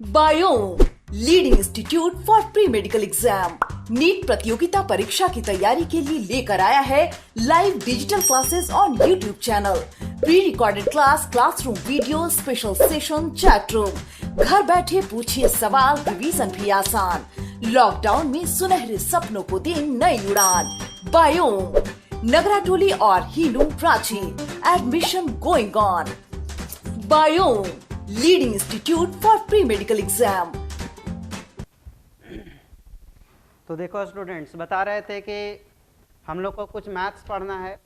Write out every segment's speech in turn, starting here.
Biome leading institute for pre medical exam NEET प्रतियोगिता परीक्षा की तैयारी के लिए लेकर आया है live digital classes on YouTube channel, pre recorded class, classroom video, special session, chat room. घर बैठे पूछिए सवाल, रिवीजन भी आसान। लॉकडाउन में सुनहरे सपनों को दे नई उड़ान। बायोम नगराटोली और Hilu Ranchi, admission going on. Biyom leading institute for pre medical exam. तो देखो स्टूडेंट्स, बता रहे थे कि हम लोग को कुछ मैथ्स पढ़ना है,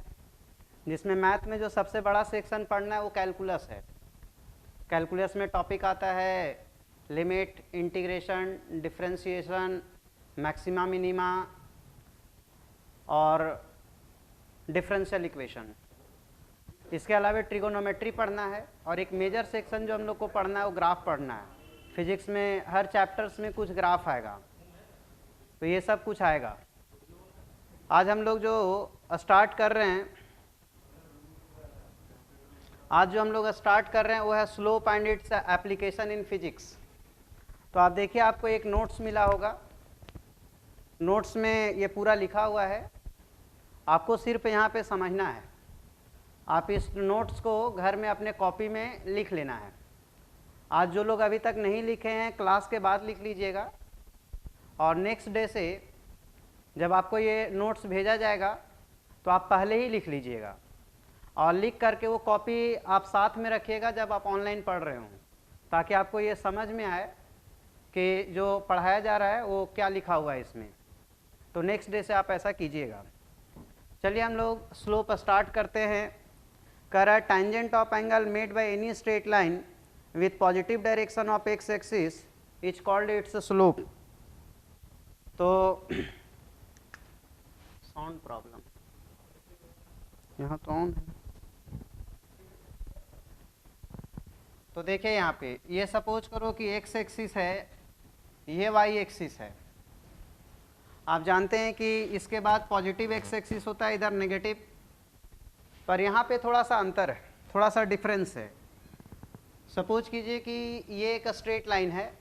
जिसमें मैथ में जो सबसे बड़ा सेक्शन पढ़ना है वो कैलकुलस है। कैलकुलस में टॉपिक आता है limit, integration, differentiation, maxima minima और डिफरेंशियल इक्वेशन। इसके अलावा ट्रिगोनोमेट्री पढ़ना है और एक मेजर सेक्शन जो हम लोग को पढ़ना है वो ग्राफ पढ़ना है। फिजिक्स में हर चैप्टर्स में कुछ ग्राफ आएगा, तो ये सब कुछ आएगा। आज हम लोग जो स्टार्ट कर रहे हैं वो है slope and its application in physics. तो आप देखिए, आपको एक नोट्स मिला होगा। नोट्स में ये पूरा लिखा हुआ है, आपको सिर्फ यहाँ पे समझना है। आप इस नोट्स को घर में अपने कॉपी में लिख लेना है। आज जो लोग अभी तक नहीं लिखे हैं, क्लास के बाद लिख लीजिएगा, और नेक्स्ट डे से जब आपको ये नोट्स भेजा जाएगा तो आप पहले ही लिख लीजिएगा, और लिख करके वो कॉपी आप साथ में रखिएगा जब आप ऑनलाइन पढ़ रहे हों, ताकि आपको ये समझ में आए कि जो पढ़ाया जा रहा है वो क्या लिखा हुआ है इसमें। तो नेक्स्ट डे से आप ऐसा कीजिएगा। चलिए हम लोग स्लोप स्टार्ट करते हैं। कह रहा है tangent of angle made by any straight line with positive direction of x axis is called its slope. तो साउंड प्रॉब्लम यहाँ तो ऑन है। तो देखिए यहाँ पे ये सपोज करो कि एक्स एक्सिस है, ये वाई एक्सिस है। आप जानते हैं कि इसके बाद पॉजिटिव एक्स एक्सिस होता है, इधर नेगेटिव, पर यहाँ पे थोड़ा सा अंतर है, थोड़ा सा डिफरेंस है। सपोज कीजिए कि ये एक स्ट्रेट लाइन है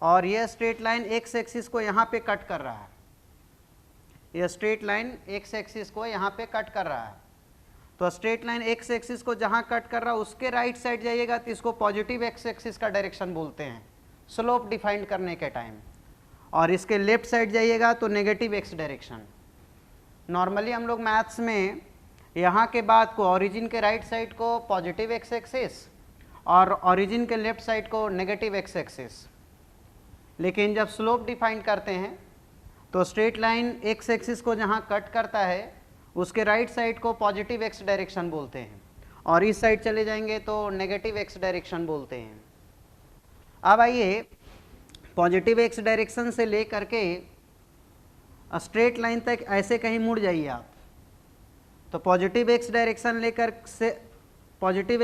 और ये स्ट्रेट लाइन एक्स एक्सिस को यहाँ पे कट कर रहा है। ये स्ट्रेट लाइन एक्स एक्सिस को यहाँ पे कट कर रहा है। तो स्ट्रेट लाइन एक्स एक्सिस को जहाँ कट कर रहा है उसके राइट साइड जाइएगा तो इसको पॉजिटिव एक्स एक्सिस का डायरेक्शन बोलते हैं स्लोप डिफाइंड करने के टाइम, और इसके लेफ्ट साइड जाइएगा तो नेगेटिव एक्स डायरेक्शन। नॉर्मली हम लोग मैथ्स में यहाँ के बाद को ओरिजिन के राइट साइड को पॉजिटिव एक्स एक्सिस और ओरिजिन के लेफ्ट साइड को नेगेटिव एक्स एक्सिस, लेकिन जब स्लोप डिफाइन करते हैं तो स्ट्रेट लाइन एक्स एक्सिस को जहाँ कट करता है उसके राइट साइड को पॉजिटिव एक्स डायरेक्शन बोलते हैं, और इस साइड चले जाएंगे तो नेगेटिव एक्स डायरेक्शन बोलते हैं। अब आइए, पॉजिटिव एक्स डायरेक्शन से ले करके स्ट्रेट लाइन तक ऐसे कहीं मुड़ जाइए आप, तो पॉजिटिव एक्स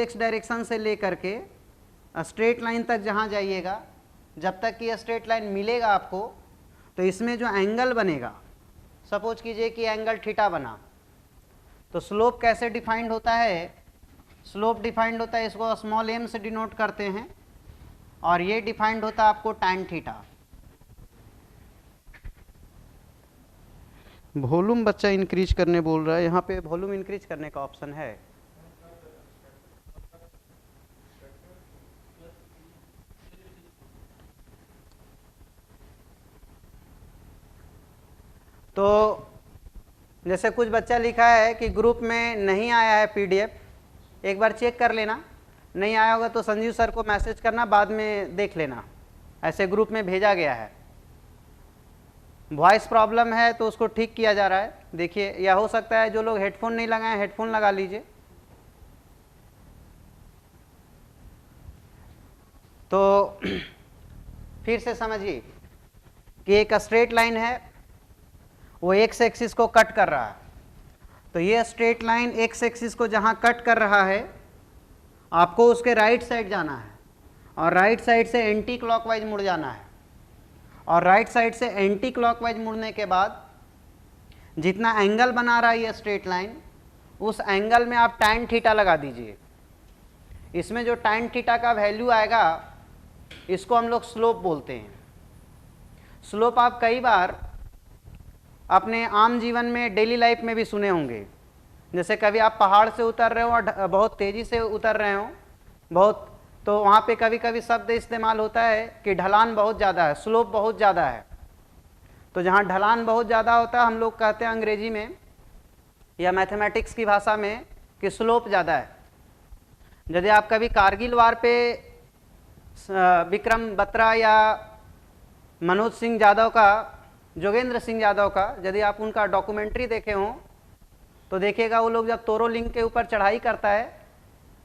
डायरेक्शन से लेकर के स्ट्रेट लाइन तक जहाँ जाइएगा, जब तक कि ये स्ट्रेट लाइन मिलेगा आपको, तो इसमें जो एंगल बनेगा, सपोज कीजिए कि एंगल थीटा बना, तो स्लोप कैसे डिफाइंड होता है? स्लोप डिफाइंड होता है, इसको स्मॉल m से डिनोट करते हैं, और ये डिफाइंड होता है आपको tan थीटा। वॉल्यूम बच्चा इंक्रीज करने बोल रहा है, यहाँ पे वॉल्यूम इंक्रीज करने का ऑप्शन है। तो जैसे कुछ बच्चा लिखा है कि ग्रुप में नहीं आया है PDF, एक बार चेक कर लेना। नहीं आया होगा तो संजीव सर को मैसेज करना, बाद में देख लेना, ऐसे ग्रुप में भेजा गया है। वॉइस प्रॉब्लम है तो उसको ठीक किया जा रहा है। देखिए, या हो सकता है जो लोग हेडफोन नहीं लगाए हेडफोन लगा लीजिए। तो फिर से समझिए कि एक स्ट्रेट लाइन है, वो एक्स एक्सिस को कट कर रहा है। तो ये स्ट्रेट लाइन एक्स एक्सिस को जहाँ कट कर रहा है, आपको उसके राइट साइड जाना है, और राइट साइड से एंटी क्लॉकवाइज मुड़ जाना है, और राइट साइड से एंटी क्लॉकवाइज मुड़ने के बाद जितना एंगल बना रहा है ये स्ट्रेट लाइन, उस एंगल में आप tan थीटा लगा दीजिए। इसमें जो tan थीटा का वैल्यू आएगा इसको हम लोग स्लोप बोलते हैं। स्लोप आप कई बार अपने आम जीवन में डेली लाइफ में भी सुने होंगे। जैसे कभी आप पहाड़ से उतर रहे हो और बहुत तेजी से उतर रहे हो बहुत, तो वहाँ पे कभी कभी शब्द इस्तेमाल होता है कि ढलान बहुत ज़्यादा है, स्लोप बहुत ज़्यादा है। तो जहाँ ढलान बहुत ज़्यादा होता है हम लोग कहते हैं अंग्रेजी में या मैथमेटिक्स की भाषा में कि स्लोप ज़्यादा है। यदि आप कभी कारगिल वार पे विक्रम बत्रा या मनोज सिंह यादव का, जोगेंद्र सिंह यादव का, यदि आप उनका डॉक्यूमेंट्री देखे हों तो देखिएगा वो लोग जब तोरो लिंक के ऊपर चढ़ाई करता है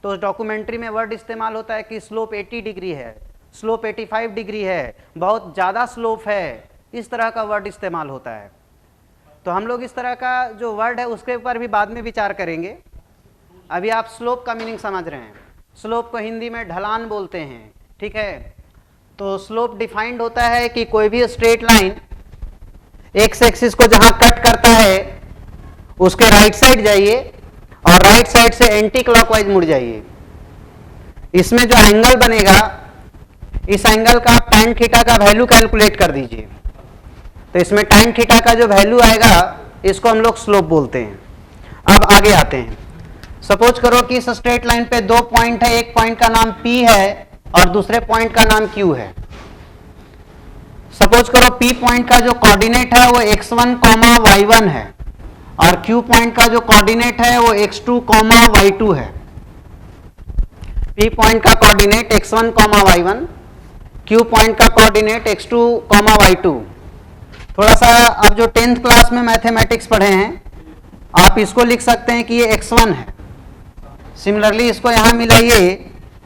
तो उस डॉक्यूमेंट्री में वर्ड इस्तेमाल होता है कि स्लोप 80 डिग्री है, स्लोप 85 डिग्री है, बहुत ज़्यादा स्लोप है, इस तरह का वर्ड इस्तेमाल होता है। तो हम लोग इस तरह का जो वर्ड है उसके ऊपर भी बाद में विचार करेंगे। अभी आप स्लोप का मीनिंग समझ रहे हैं। स्लोप को हिंदी में ढलान बोलते हैं, ठीक है। तो स्लोप डिफाइंड होता है कि कोई भी स्ट्रेट लाइन एक्स एक्सिस को जहां कट करता है उसके राइट साइड जाइए और राइट साइड से एंटी क्लॉकवाइज मुड़ जाइए। इसमें जो एंगल बनेगा, इस एंगल का आप tan थीटा का वैल्यू कैलकुलेट कर दीजिए। तो इसमें tan थीटा का जो वैल्यू आएगा इसको हम लोग स्लोप बोलते हैं। अब आगे आते हैं। सपोज करो कि इस स्ट्रेट लाइन पे दो पॉइंट है, एक पॉइंट का नाम P है और दूसरे पॉइंट का नाम Q है। सपोज करो P पॉइंट का जो कोऑर्डिनेट है वो x1, y1 है और Q पॉइंट का जो कोऑर्डिनेट है वो x2, y2 है। P पॉइंट का coordinate x1, y1, Q point का कोऑर्डिनेट x2, y2। थोड़ा सा आप जो 10th क्लास में मैथमेटिक्स पढ़े हैं आप इसको लिख सकते हैं कि ये x1 है। सिमिलरली इसको यहां मिलाइए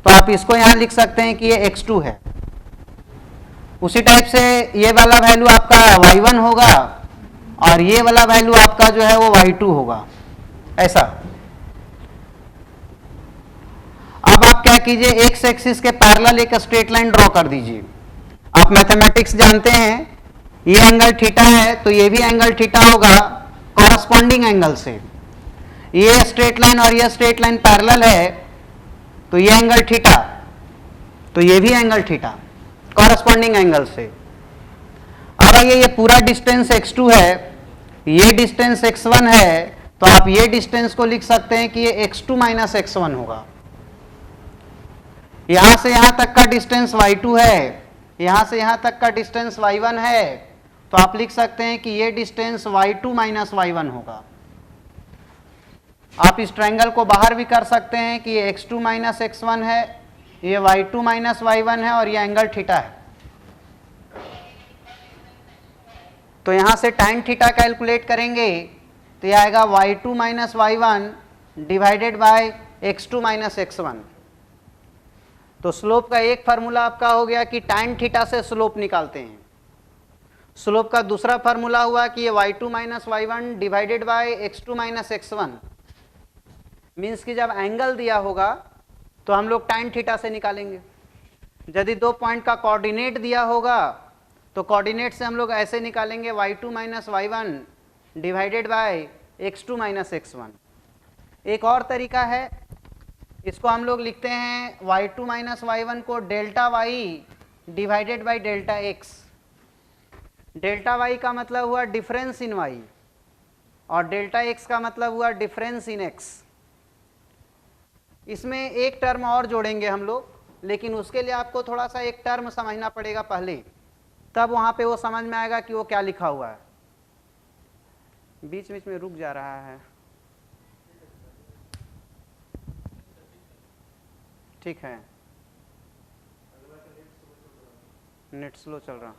तो आप इसको यहां लिख सकते हैं कि ये x2 है। उसी टाइप से ये वाला वैल्यू आपका y1 होगा और ये वाला वैल्यू आपका जो है वो y2 होगा, ऐसा। अब आप क्या कीजिए, एक्स एक्सिस के पैरेलल एक स्ट्रेट लाइन ड्रॉ कर दीजिए। आप मैथमेटिक्स जानते हैं, ये एंगल थीटा है तो ये भी एंगल थीटा होगा कॉरस्पॉन्डिंग एंगल से। ये स्ट्रेट लाइन और ये स्ट्रेट लाइन पैरेलल है तो ये एंगल थीटा, तो ये भी एंगल थीटा कॉरस्पॉन्डिंग एंगल से। अब ये पूरा डिस्टेंस x2 है, ये डिस्टेंस x1 है, तो आप ये डिस्टेंस को लिख सकते हैं कि ये x2 माइनस x1 होगा। यहां से यहां तक का डिस्टेंस y2 है, यहां से यहां तक का डिस्टेंस y1 है, तो आप लिख सकते हैं कि ये डिस्टेंस y2 माइनस y1 होगा। आप इस ट्रायंगल को बाहर भी कर सकते हैं कि ये x2 माइनस x1 है, ये y2 माइनस y1 है और ये एंगल थीटा है। तो यहां से tan थीटा कैलकुलेट करेंगे तो ये आएगा y2 minus y1 divided by x2 minus x1। तो स्लोप का एक फार्मूला आपका हो गया कि tan थीटा से स्लोप निकालते हैं। स्लोप का दूसरा फार्मूला हुआ कि ये y2 minus y1 divided by x2 minus x1। Means कि जब एंगल दिया होगा तो हम लोग tan थीटा से निकालेंगे। यदि दो पॉइंट का कोऑर्डिनेट दिया होगा तो कोऑर्डिनेट से हम लोग ऐसे निकालेंगे y2 minus y1 divided by x2 minus x1। एक और तरीका है, इसको हम लोग लिखते हैं y2 माइनस y1 को delta y divided by delta x। Delta y का मतलब हुआ डिफरेंस इन y और डेल्टा x का मतलब हुआ डिफरेंस इन x। इसमें एक टर्म और जोड़ेंगे हम लोग, लेकिन उसके लिए आपको थोड़ा सा एक टर्म समझना पड़ेगा पहले, तब वहां पे वो समझ में आएगा कि वो क्या लिखा हुआ है। बीच बीच में रुक जा रहा है, ठीक है, नेट स्लो चल रहा।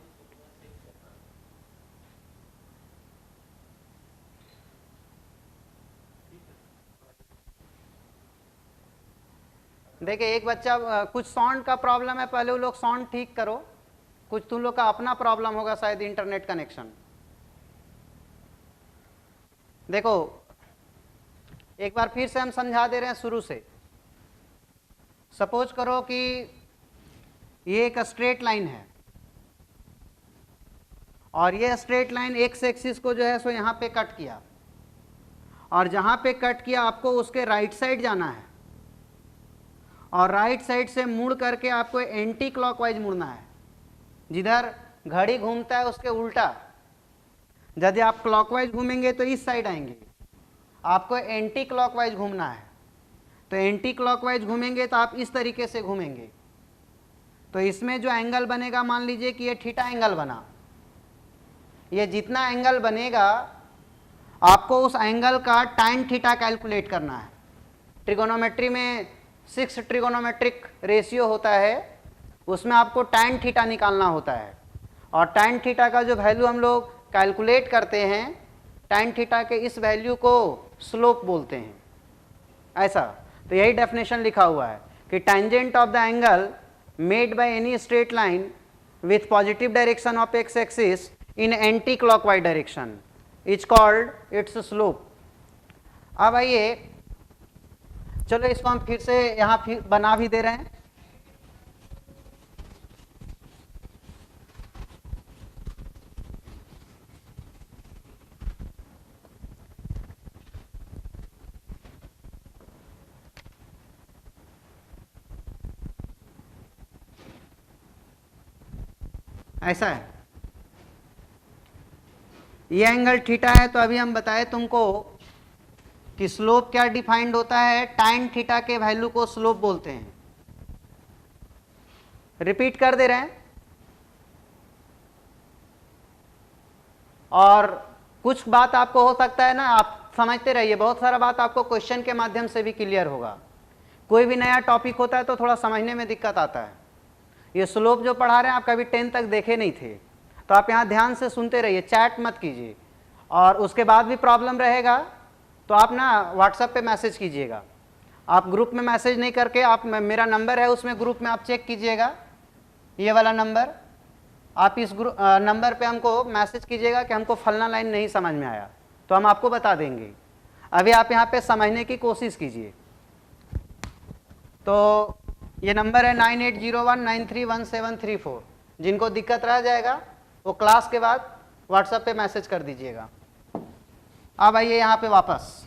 देखिए एक बच्चा कुछ साउंड का प्रॉब्लम है, पहले वो लोग साउंड ठीक करो, कुछ तुम लोग का अपना प्रॉब्लम होगा शायद इंटरनेट कनेक्शन। देखो एक बार फिर से हम समझा दे रहे हैं शुरू से। सपोज करो कि ये एक स्ट्रेट लाइन है और ये स्ट्रेट लाइन एक्स एक्सिस को जो है सो यहाँ पे कट किया और जहाँ पे कट किया आपको उसके राइट साइड जाना है और राइट साइड से मुड़ करके आपको एंटी क्लॉकवाइज मुड़ना है, जिधर घड़ी घूमता है उसके उल्टा। यदि आप क्लॉकवाइज घूमेंगे तो इस साइड आएंगे, आपको एंटी क्लॉकवाइज घूमना है। तो एंटी क्लॉकवाइज घूमेंगे तो आप इस तरीके से घूमेंगे। तो इसमें जो एंगल बनेगा, मान लीजिए कि ये थीटा एंगल बना, ये जितना एंगल बनेगा आपको उस एंगल का tan थीटा कैलकुलेट करना है। ट्रिगोनोमेट्री में 6 ट्रिगोनोमेट्रिक रेशियो होता है, उसमें आपको tan थीटा निकालना होता है। और tan थीटा का जो वैल्यू हम लोग कैलकुलेट करते हैं, tan थीटा के इस वैल्यू को स्लोप बोलते हैं, ऐसा। तो यही डेफिनेशन लिखा हुआ है कि tangent of the angle made by any straight line with positive direction of x axis in anti clockwise direction is called its slope. अब आइए, चलो इसको हम फिर से यहाँ फिर बना भी दे रहे हैं। ऐसा है, ये एंगल थीटा है। तो अभी हम बताए तुमको कि स्लोप क्या डिफाइंड होता है, tan थीटा के वैल्यू को स्लोप बोलते हैं। रिपीट कर दे रहे हैं। और कुछ बात आपको हो सकता है ना, आप समझते रहिए, बहुत सारा बात आपको क्वेश्चन के माध्यम से भी क्लियर होगा। कोई भी नया टॉपिक होता है तो थोड़ा समझने में दिक्कत आता है। ये स्लोप जो पढ़ा रहे हैं आप कभी 10 तक देखे नहीं थे, तो आप यहाँ ध्यान से सुनते रहिए, चैट मत कीजिए। और उसके बाद भी प्रॉब्लम रहेगा तो आप ना व्हाट्सएप पे मैसेज कीजिएगा। आप ग्रुप में मैसेज नहीं करके, आप मेरा नंबर है उसमें ग्रुप में आप चेक कीजिएगा, ये वाला नंबर, आप इस नंबर पे हमको मैसेज कीजिएगा कि हमको फलना लाइन नहीं समझ में आया, तो हम आपको बता देंगे। अभी आप यहाँ पे समझने की कोशिश कीजिए। तो ये नंबर है 9801931734। जिनको दिक्कत रह जाएगा वो क्लास के बाद व्हाट्सएप पे मैसेज कर दीजिएगा। अब आइए यहाँ पे वापस।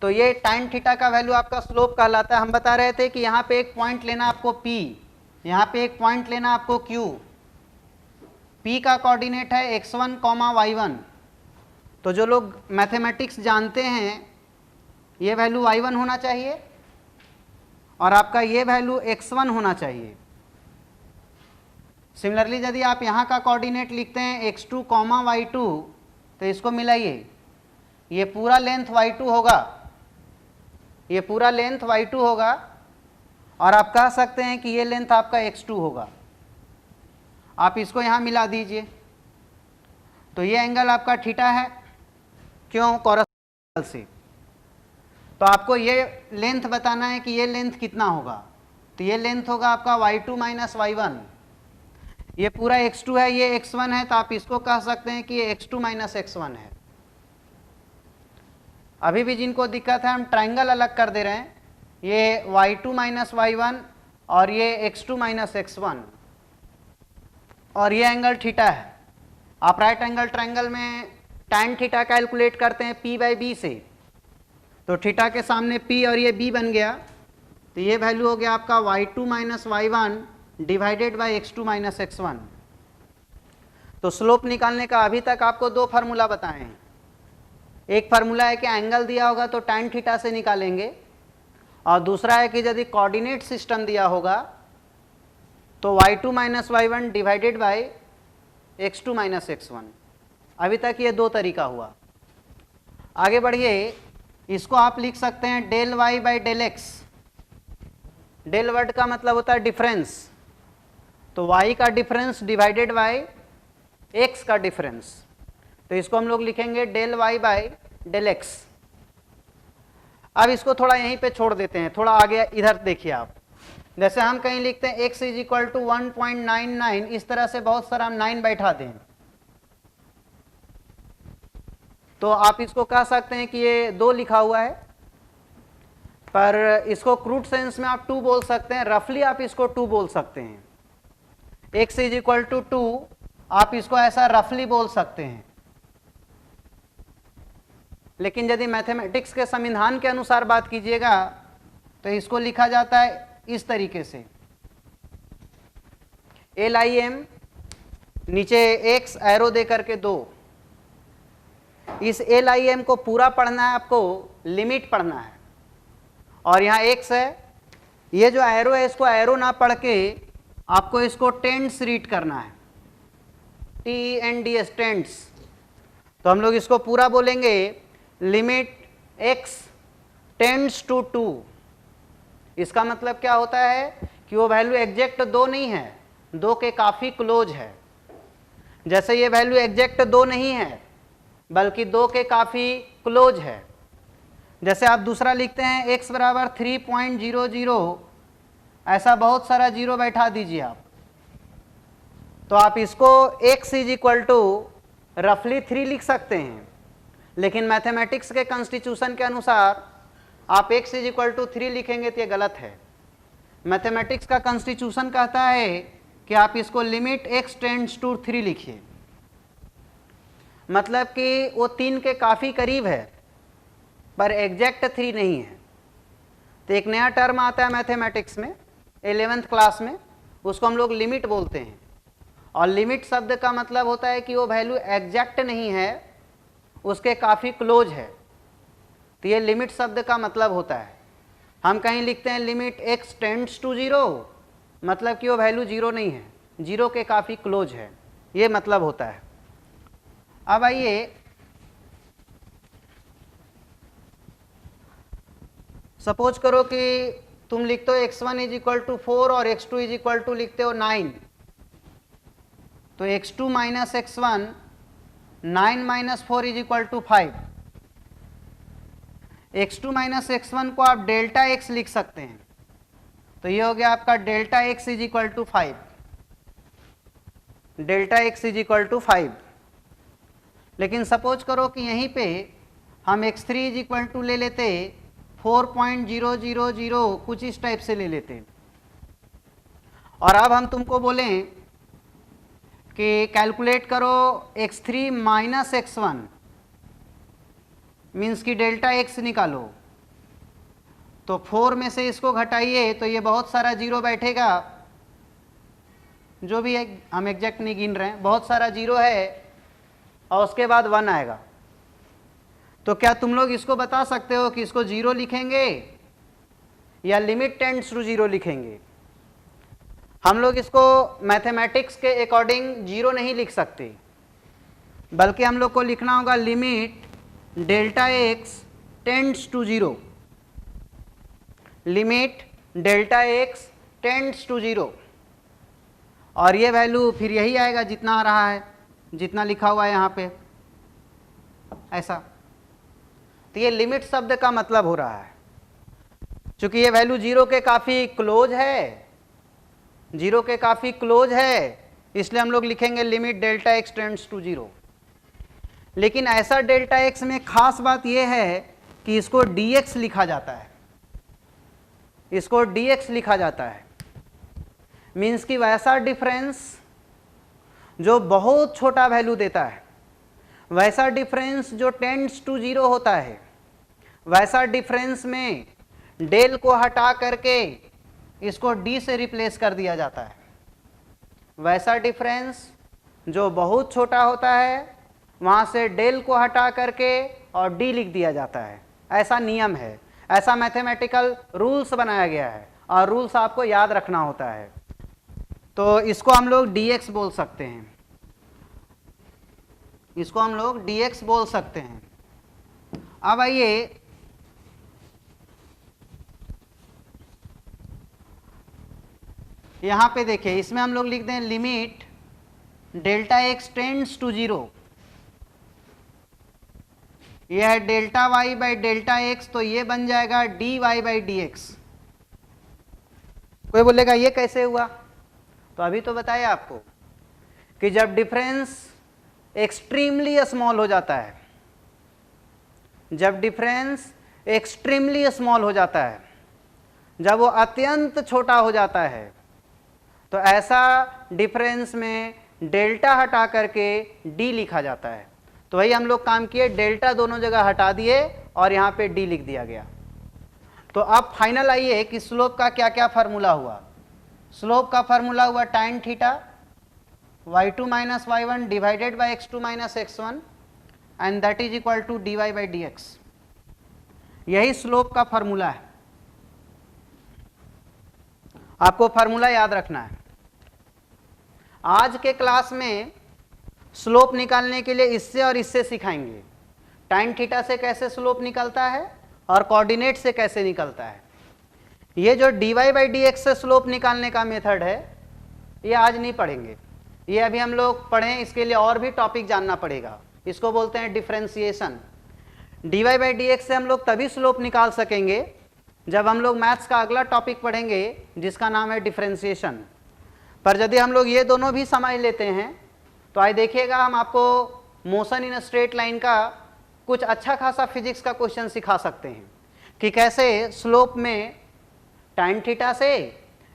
तो ये tan थीटा का वैल्यू आपका स्लोप कहलाता है। हम बता रहे थे कि यहाँ पे एक पॉइंट लेना आपको P, यहाँ पे एक पॉइंट लेना आपको Q। P का कोऑर्डिनेट है x1, y1। तो जो लोग मैथमेटिक्स जानते हैं, ये वैल्यू y1 होना चाहिए और आपका ये वैल्यू x1 होना चाहिए। सिमिलरली यदि आप यहाँ का कोऑर्डिनेट लिखते हैं x2, y2, तो इसको मिलाइए, ये पूरा लेंथ y2 होगा, ये पूरा लेंथ y2 होगा, और आप कह सकते हैं कि ये लेंथ आपका x2 होगा। आप इसको यहाँ मिला दीजिए, तो ये एंगल आपका थीटा है। क्यों? कोरस्पोंडेंस से। तो आपको ये लेंथ बताना है कि ये लेंथ कितना होगा, तो ये लेंथ होगा आपका y2 माइनस y1। ये पूरा x2 है, ये x1 है, तो आप इसको कह सकते हैं कि ये x2 माइनस x1 है। अभी भी जिनको दिक्कत है हम ट्रायंगल अलग कर दे रहे हैं, ये y2 माइनस y1 और ये x2 माइनस x1, और ये एंगल थीटा है। आप राइट एंगल ट्रायंगल में tan थीटा कैलकुलेट करते हैं p बाई बी से, तो थीटा के सामने p और ये b बन गया, तो ये वैल्यू हो गया आपका y2 minus y1 divided by x2 minus x1। तो स्लोप निकालने का अभी तक आपको दो फार्मूला बताए हैं। एक फार्मूला है कि एंगल दिया होगा तो tan थीटा से निकालेंगे, और दूसरा है कि यदि कोऑर्डिनेट सिस्टम दिया होगा तो y2 minus y1 divided by x2 minus x1। अभी तक ये दो तरीका हुआ। आगे बढ़िए, इसको आप लिख सकते हैं del y by del x। Del word का मतलब होता है डिफरेंस, तो y का डिफरेंस डिवाइडेड बाई x का डिफरेंस, तो इसको हम लोग लिखेंगे del y by del x। अब इसको थोड़ा यहीं पे छोड़ देते हैं, थोड़ा आगे इधर देखिए आप। जैसे हम कहीं लिखते हैं x इज इक्वल टू 1.99, इस तरह से बहुत सारा हम 9 बैठा दें, तो आप इसको कह सकते हैं कि ये 2 लिखा हुआ है, पर इसको क्रूड सेंस में आप 2 बोल सकते हैं, रफली आप इसको 2 बोल सकते हैं। x इज इक्वल टू 2, आप इसको ऐसा रफली बोल सकते हैं। लेकिन यदि मैथमेटिक्स के संविधान के अनुसार बात कीजिएगा तो इसको लिखा जाता है इस तरीके से, LIM नीचे x एरो दे करके 2। इस LIM को पूरा पढ़ना है आपको, लिमिट पढ़ना है, और यहाँ x है, ये जो एरो है इसको एरो ना पढ़ के आपको इसको टेंड्स रीड करना है, TENDS टेंड्स। तो हम लोग इसको पूरा बोलेंगे, लिमिट x टेंड्स टू 2। इसका मतलब क्या होता है कि वो वैल्यू एग्जैक्ट 2 नहीं है, 2 के काफ़ी क्लोज है। जैसे ये वैल्यू एग्जैक्ट 2 नहीं है बल्कि 2 के काफ़ी क्लोज है। जैसे आप दूसरा लिखते हैं x बराबर 3.00, ऐसा बहुत सारा जीरो बैठा दीजिए आप, तो आप इसको x इज इक्वल टू रफली 3 लिख सकते हैं, लेकिन मैथमेटिक्स के कॉन्स्टिट्यूशन के अनुसार आप x इज इक्वल टू 3 लिखेंगे तो ये गलत है। मैथमेटिक्स का कॉन्स्टिट्यूशन कहता है कि आप इसको लिमिट x टेंड्स टू 3 लिखिए, मतलब कि वो 3 के काफ़ी करीब है पर एग्जैक्ट 3 नहीं है। तो एक नया टर्म आता है मैथमेटिक्स में 11th क्लास में, उसको हम लोग लिमिट बोलते हैं, और लिमिट शब्द का मतलब होता है कि वो वैल्यू एग्जैक्ट नहीं है, उसके काफ़ी क्लोज है। तो ये लिमिट शब्द का मतलब होता है। हम कहीं लिखते हैं लिमिट x टेंड्स टू 0, मतलब कि वो वैल्यू 0 नहीं है, 0 के काफ़ी क्लोज है, ये मतलब होता है। अब आइए सपोज करो कि तुम लिखते हो x1 इज इक्वल टू 4 और x2 इज इक्वल टू लिखते हो 9, तो x2 minus x1, 9 minus 4 is equal to 5। x2 minus x1 को आप डेल्टा x लिख सकते हैं, तो ये हो गया आपका delta x is equal to 5, delta x is equal to 5। लेकिन सपोज करो कि यहीं पे हम x3 इज इक्वल टू ले लेते 4.000, कुछ इस टाइप से ले लेते, और अब हम तुमको बोलें कि कैलकुलेट करो x3 माइनस x1, मीन्स कि डेल्टा x निकालो, तो 4 में से इसको घटाइए तो ये बहुत सारा जीरो बैठेगा, जो भी है हम एग्जैक्ट नहीं गिन रहे हैं, बहुत सारा जीरो है, और उसके बाद 1 आएगा। तो क्या तुम लोग इसको बता सकते हो कि इसको 0 लिखेंगे या लिमिट टेंड्स टू 0 लिखेंगे? हम लोग इसको मैथमेटिक्स के अकॉर्डिंग 0 नहीं लिख सकते, बल्कि हम लोग को लिखना होगा limit delta x tends to 0, limit delta x tends to 0, और ये वैल्यू फिर यही आएगा जितना आ रहा है, जितना लिखा हुआ है यहाँ पे, ऐसा। तो ये लिमिट शब्द का मतलब हो रहा है, चूंकि ये वैल्यू 0 के काफ़ी क्लोज है, 0 के काफ़ी क्लोज है, इसलिए हम लोग लिखेंगे limit delta x tends to 0। लेकिन ऐसा डेल्टा x में खास बात यह है कि इसको dx लिखा जाता है, इसको dx लिखा जाता है, मीन्स कि वैसा डिफरेंस जो बहुत छोटा वैल्यू देता है, वैसा डिफरेंस जो टेंड्स टू 0 होता है, वैसा डिफरेंस में डेल को हटा करके इसको d से रिप्लेस कर दिया जाता है। वैसा डिफरेंस जो बहुत छोटा होता है वहाँ से डेल को हटा करके और d लिख दिया जाता है, ऐसा नियम है, ऐसा मैथमेटिकल रूल्स बनाया गया है, और रूल्स आपको याद रखना होता है। तो इसको हम लोग dx बोल सकते हैं, इसको हम लोग dx बोल सकते हैं। अब आइए यहाँ पे देखिए, इसमें हम लोग लिखते हैं limit delta x tends to 0, यह है delta y by delta x, तो ये बन जाएगा dy बाई dx। कोई बोलेगा ये कैसे हुआ? तो अभी तो बताया आपको कि जब डिफरेंस एक्सट्रीमली स्मॉल हो जाता है, जब डिफरेंस एक्सट्रीमली स्मॉल हो जाता है, जब वो अत्यंत छोटा हो जाता है, तो ऐसा डिफरेंस में डेल्टा हटा करके d लिखा जाता है। तो वही हम लोग काम किए, डेल्टा दोनों जगह हटा दिए और यहाँ पे d लिख दिया गया। तो अब फाइनल आइए कि स्लोप का क्या क्या फार्मूला हुआ। स्लोप का फार्मूला हुआ tan theta y2 minus y1 divided by x2 minus x1 and that is equal to dy by dx। यही स्लोप का फार्मूला है, आपको फार्मूला याद रखना है। आज के क्लास में स्लोप निकालने के लिए इससे और इससे सिखाएंगे, tan थीटा से कैसे स्लोप निकलता है और कोऑर्डिनेट से कैसे निकलता है। ये जो dy बाई dx से स्लोप निकालने का मेथड है ये आज नहीं पढ़ेंगे, ये अभी हम लोग पढ़ें, इसके लिए और भी टॉपिक जानना पड़ेगा। इसको बोलते हैं डिफरेंशिएशन। dy बाई dx से हम लोग तभी स्लोप निकाल सकेंगे जब हम लोग मैथ्स का अगला टॉपिक पढ़ेंगे जिसका नाम है डिफरेंशिएशन। पर यदि हम लोग ये दोनों भी समझ लेते हैं तो आइए देखिएगा, हम आपको मोशन इन स्ट्रेट लाइन का कुछ अच्छा खासा फिजिक्स का क्वेश्चन सिखा सकते हैं कि कैसे स्लोप में tan थीटा से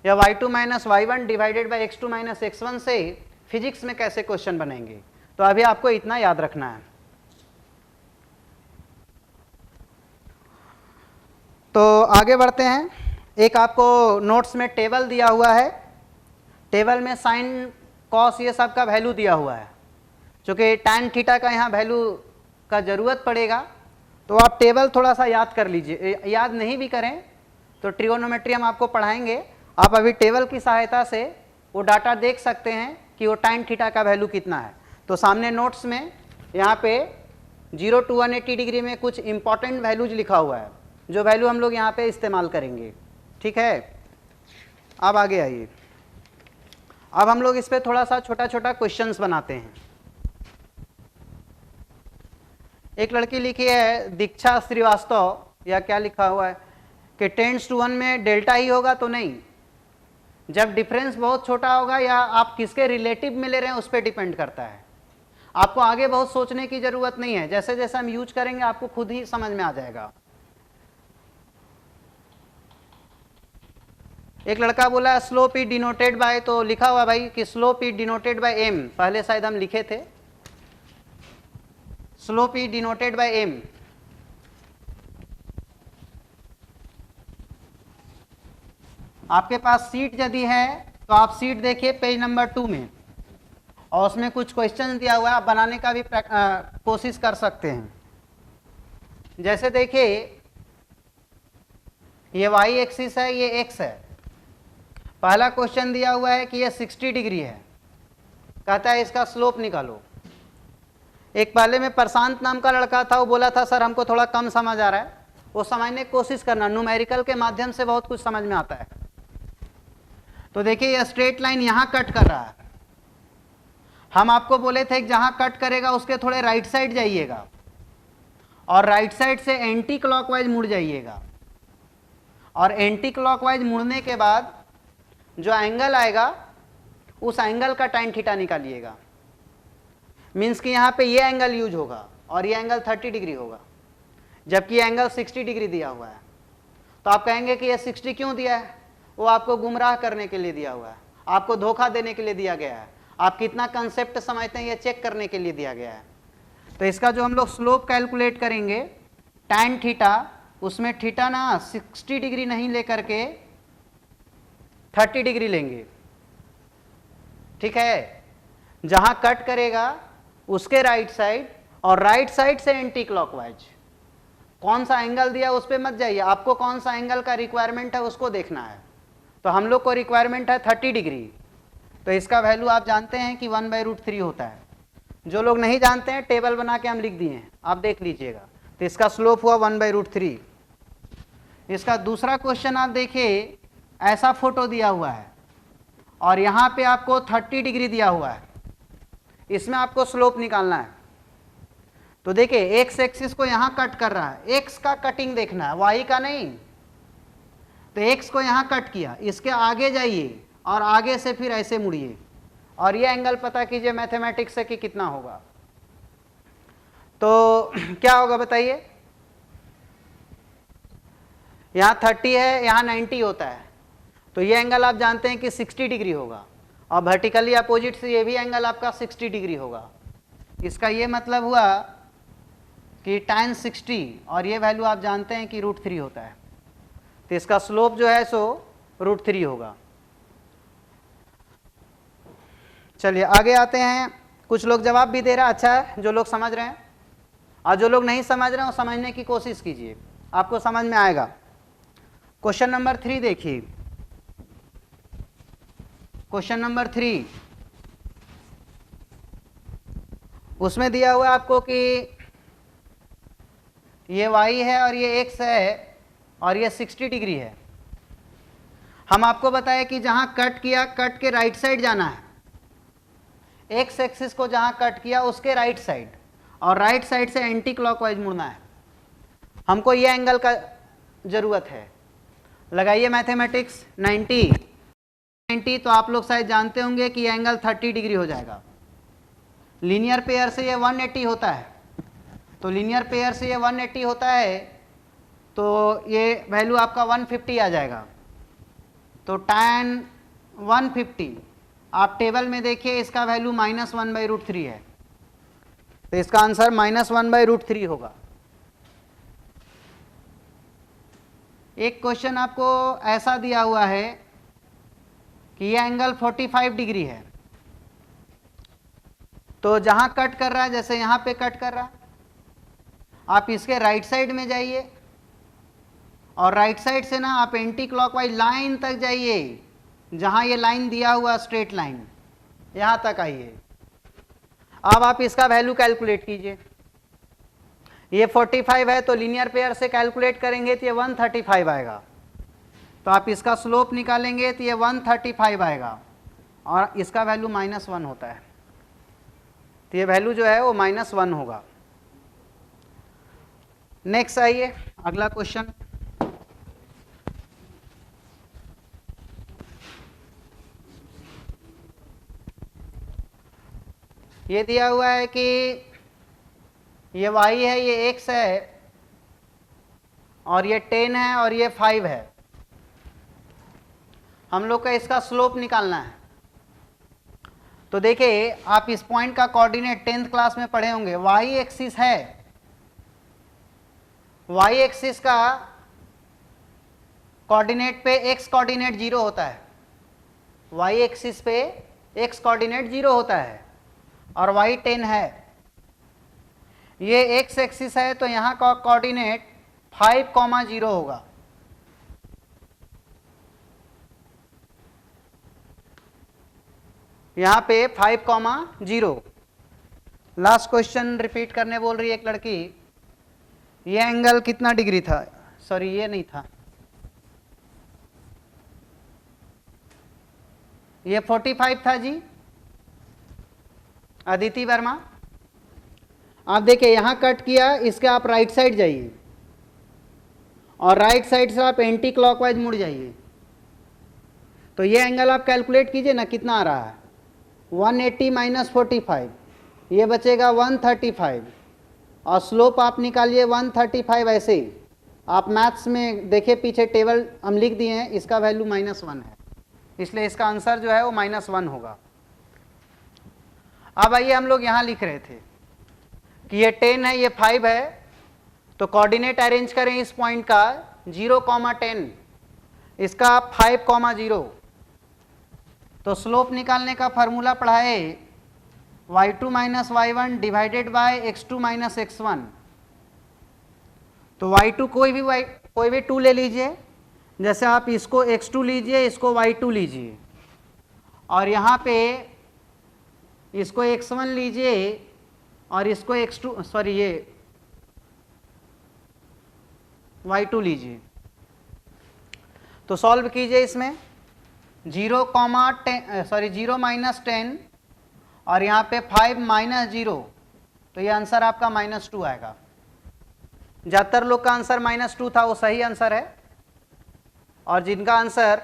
या y2 minus y1 divided by x2 minus x1 से फिजिक्स में कैसे क्वेश्चन बनेंगे। तो अभी आपको इतना याद रखना है। तो आगे बढ़ते हैं। एक आपको नोट्स में टेबल दिया हुआ है, टेबल में साइन कॉस ये सब का वैल्यू दिया हुआ है। चूँकि tan थीटा का यहाँ वैल्यू का ज़रूरत पड़ेगा तो आप टेबल थोड़ा सा याद कर लीजिए, याद नहीं भी करें तो ट्रिगोनोमेट्री हम आपको पढ़ाएंगे, आप अभी टेबल की सहायता से वो डाटा देख सकते हैं कि वो tan थीटा का वैल्यू कितना है। तो सामने नोट्स में यहाँ पे 0 to 180 डिग्री में कुछ इंपॉर्टेंट वैल्यूज लिखा हुआ है, जो वैल्यू हम लोग यहाँ पे इस्तेमाल करेंगे। ठीक है, अब आगे आइए। अब हम लोग इस पर थोड़ा सा छोटा छोटा क्वेश्चंस बनाते हैं। एक लड़की लिखी है दीक्षा श्रीवास्तव, या क्या लिखा हुआ है कि 10:1 में डेल्टा ही होगा, तो नहीं, जब डिफरेंस बहुत छोटा होगा या आप किसके रिलेटिव में ले रहे हैं उस पर डिपेंड करता है। आपको आगे बहुत सोचने की जरूरत नहीं है, जैसे जैसे हम यूज करेंगे आपको खुद ही समझ में आ जाएगा। एक लड़का बोला स्लोप इज डिनोटेड बाय, तो लिखा हुआ भाई कि slope is denoted by m, पहले शायद हम लिखे थे slope is denoted by m. आपके पास सीट यदि है तो आप सीट देखिए पेज नंबर 2 में, और उसमें कुछ क्वेश्चन दिया हुआ है, आप बनाने का भी कोशिश कर सकते हैं। जैसे देखिए ये y एक्सिस है, ये x है। पहला क्वेश्चन दिया हुआ है कि ये 60 डिग्री है, कहता है इसका स्लोप निकालो। एक पहले में प्रशांत नाम का लड़का था, वो बोला था सर हमको थोड़ा कम समझ आ रहा है, वो समझने की कोशिश करना, न्यूमेरिकल के माध्यम से बहुत कुछ समझ में आता है। तो देखिए ये स्ट्रेट लाइन यहाँ कट कर रहा है, हम आपको बोले थे कि जहाँ कट करेगा उसके थोड़े राइट साइड जाइएगा और राइट साइड से एंटी क्लॉकवाइज मुड़ जाइएगा, और एंटी क्लॉकवाइज मुड़ने के बाद जो एंगल आएगा उस एंगल का tan थीटा निकालिएगा। मीन्स कि यहाँ पे ये एंगल यूज होगा और ये एंगल 30 डिग्री होगा, जबकि ये एंगल 60 डिग्री दिया हुआ है। तो आप कहेंगे कि ये 60 क्यों दिया है? वो आपको गुमराह करने के लिए दिया हुआ है, आपको धोखा देने के लिए दिया गया है, आप कितना कंसेप्ट समझते हैं ये चेक करने के लिए दिया गया है। तो इसका जो हम लोग स्लोप कैलकुलेट करेंगे tan थीटा, उसमें थीटा ना 60 डिग्री नहीं लेकर के 30 डिग्री लेंगे। ठीक है, जहां कट करेगा उसके राइट साइड और राइट साइड से एंटी क्लॉकवाइज। कौन सा एंगल दिया उस पर मत जाइए, आपको कौन सा एंगल का रिक्वायरमेंट है उसको देखना है। तो हम लोग को रिक्वायरमेंट है 30 डिग्री, तो इसका वैल्यू आप जानते हैं कि 1/√3 होता है। जो लोग नहीं जानते हैं टेबल बना के हम लिख दिए हैं, आप देख लीजिएगा। तो इसका स्लोप हुआ 1/√3। इसका दूसरा क्वेश्चन आप देखिए, ऐसा फोटो दिया हुआ है और यहाँ पे आपको 30 डिग्री दिया हुआ है, इसमें आपको स्लोप निकालना है। तो देखिए एक्स एक्सिस को यहाँ कट कर रहा है, एक्स का कटिंग देखना है, वाई का नहीं। तो एक्स को यहाँ कट किया, इसके आगे जाइए और आगे से फिर ऐसे मुड़िए और ये एंगल पता कीजिए मैथमेटिक्स से कि कितना होगा। तो क्या होगा बताइए, यहाँ 30 है, यहाँ 90 होता है, तो ये एंगल आप जानते हैं कि 60 डिग्री होगा, और वर्टिकली अपोजिट से ये भी एंगल आपका 60 डिग्री होगा। इसका ये मतलब हुआ कि tan 60, और ये वैल्यू आप जानते हैं कि √3 होता है। तो इसका स्लोप जो है सो √3 होगा। चलिए आगे आते हैं। कुछ लोग जवाब भी दे रहे हैं, अच्छा है जो लोग समझ रहे हैं, और जो लोग नहीं समझ रहे हैं वो समझने की कोशिश कीजिए, आपको समझ में आएगा। क्वेश्चन नंबर 3 देखिए, क्वेश्चन नंबर 3 उसमें दिया हुआ है आपको कि ये y है और ये x है और ये 60 डिग्री है। हम आपको बताया कि जहां कट किया, कट के राइट साइड जाना है, एक्स एक्सिस को जहां कट किया उसके राइट साइड, और राइट साइड से एंटी क्लॉकवाइज मुड़ना है। हमको ये एंगल का जरूरत है। लगाइए मैथमेटिक्स 90, तो आप लोग शायद जानते होंगे कि ये एंगल 30 डिग्री हो जाएगा। लीनियर पेयर से ये 180 होता है, तो लीनियर पेयर से ये 180 होता है, तो ये वैल्यू आपका 150 आ जाएगा। तो tan 150 आप टेबल में देखिए, इसका वैल्यू -1/√3 है, तो इसका आंसर -1/√3 होगा। एक क्वेश्चन आपको ऐसा दिया हुआ है कि यह एंगल 45 डिग्री है, तो जहां कट कर रहा है, जैसे यहां पे कट कर रहा है, आप इसके राइट साइड में जाइए और राइट साइड से ना आप एंटी क्लॉकवाइज लाइन तक जाइए, जहां ये लाइन दिया हुआ स्ट्रेट लाइन, यहां तक आइए। अब आप इसका वैल्यू कैलकुलेट कीजिए। ये 45 है, तो लीनियर पेयर से कैलकुलेट करेंगे तो ये 135 आएगा। तो आप इसका स्लोप निकालेंगे तो ये 135 आएगा, और इसका वैल्यू -1 होता है, तो ये वैल्यू जो है वो -1 होगा। नेक्स्ट आइए, अगला क्वेश्चन। ये दिया हुआ है कि ये y है, ये x है, और ये 10 है और ये 5 है। हम लोग का इसका स्लोप निकालना है। तो देखिए, आप इस पॉइंट का कोऑर्डिनेट 10th क्लास में पढ़े होंगे। y एक्सिस है, y एक्सिस का कोऑर्डिनेट पे x कोऑर्डिनेट 0 होता है, y एक्सिस पे x कोऑर्डिनेट 0 होता है, और y 10 है। ये x एक्सिस है, तो यहाँ का कोऑर्डिनेट 5,0 होगा। यहाँ पे 5,0। लास्ट क्वेश्चन रिपीट करने बोल रही है एक लड़की। ये एंगल कितना डिग्री था? सॉरी, ये नहीं था, ये 45 था जी, अदिति वर्मा। आप देखिए, यहां कट किया, इसके आप राइट साइड जाइए, और राइट साइड से आप एंटी क्लॉकवाइज मुड़ जाइए। तो ये एंगल आप कैलकुलेट कीजिए ना, कितना आ रहा है? 180 - 45, ये बचेगा 135, और स्लोप आप निकालिए 135। ऐसे ही आप मैथ्स में देखिए, पीछे टेबल हम लिख दिए हैं, इसका वैल्यू -1 है, इसलिए इसका आंसर जो है वो -1 होगा। अब आइए, हम लोग यहाँ लिख रहे थे कि ये 10 है, ये 5 है, तो कोऑर्डिनेट अरेंज करें इस पॉइंट का 0,10, इसका 5,0। तो स्लोप निकालने का फॉर्मूला पढ़ा है y2 - y1 divided by x2 - x1। तो y2 कोई भी 2 ले लीजिए, जैसे आप इसको x2 लीजिए, इसको y2 लीजिए, और यहाँ पे इसको x1 लीजिए और इसको x2 सॉरी ये y2 लीजिए। तो सॉल्व कीजिए इसमें 0, 10 और यहाँ पे 5 - 0, तो ये आंसर आपका -2 आएगा। ज़्यादातर लोग का आंसर -2 था, वो सही आंसर है, और जिनका आंसर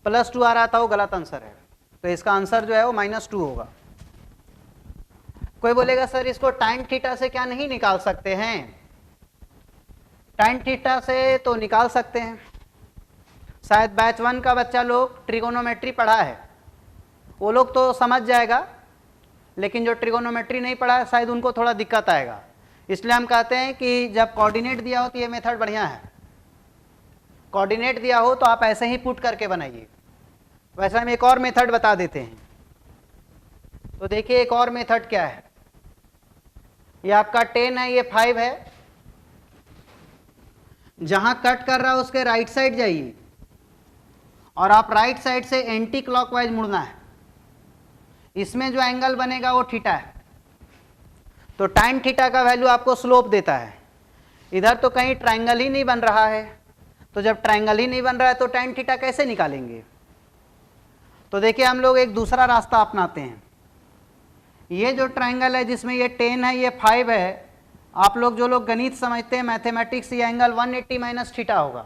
+2 आ रहा था वो गलत आंसर है। तो इसका आंसर जो है वो -2 होगा। कोई बोलेगा सर इसको tan थीटा से क्या नहीं निकाल सकते हैं? tan थीटा से तो निकाल सकते हैं। शायद बैच 1 का बच्चा लोग ट्रिगोनोमेट्री पढ़ा है, वो लोग तो समझ जाएगा, लेकिन जो ट्रिगोनोमेट्री नहीं पढ़ा है शायद उनको थोड़ा दिक्कत आएगा। इसलिए हम कहते हैं कि जब कोऑर्डिनेट दिया हो तो ये मेथड बढ़िया है। कोऑर्डिनेट दिया हो तो आप ऐसे ही पुट करके बनाइए। वैसे हम एक और मेथड बता देते हैं। तो देखिए एक और मेथड क्या है, ये आपका 10 है, ये 5 है। जहां कट कर रहा है उसके राइट साइड जाइए और आप राइट साइड से एंटी क्लॉकवाइज मुड़ना है। इसमें जो एंगल बनेगा वो थीटा है, तो tan थीटा का वैल्यू आपको स्लोप देता है। इधर तो कहीं ट्रायंगल ही नहीं बन रहा है, तो जब ट्रायंगल ही नहीं बन रहा है तो tan थीटा कैसे निकालेंगे? तो देखिए हम लोग एक दूसरा रास्ता अपनाते हैं। ये जो ट्रायंगल है जिसमें ये 10 है, ये 5 है, आप लोग जो लोग गणित समझते हैं, मैथमेटिक्स, ये एंगल 180 माइनस थीटा होगा।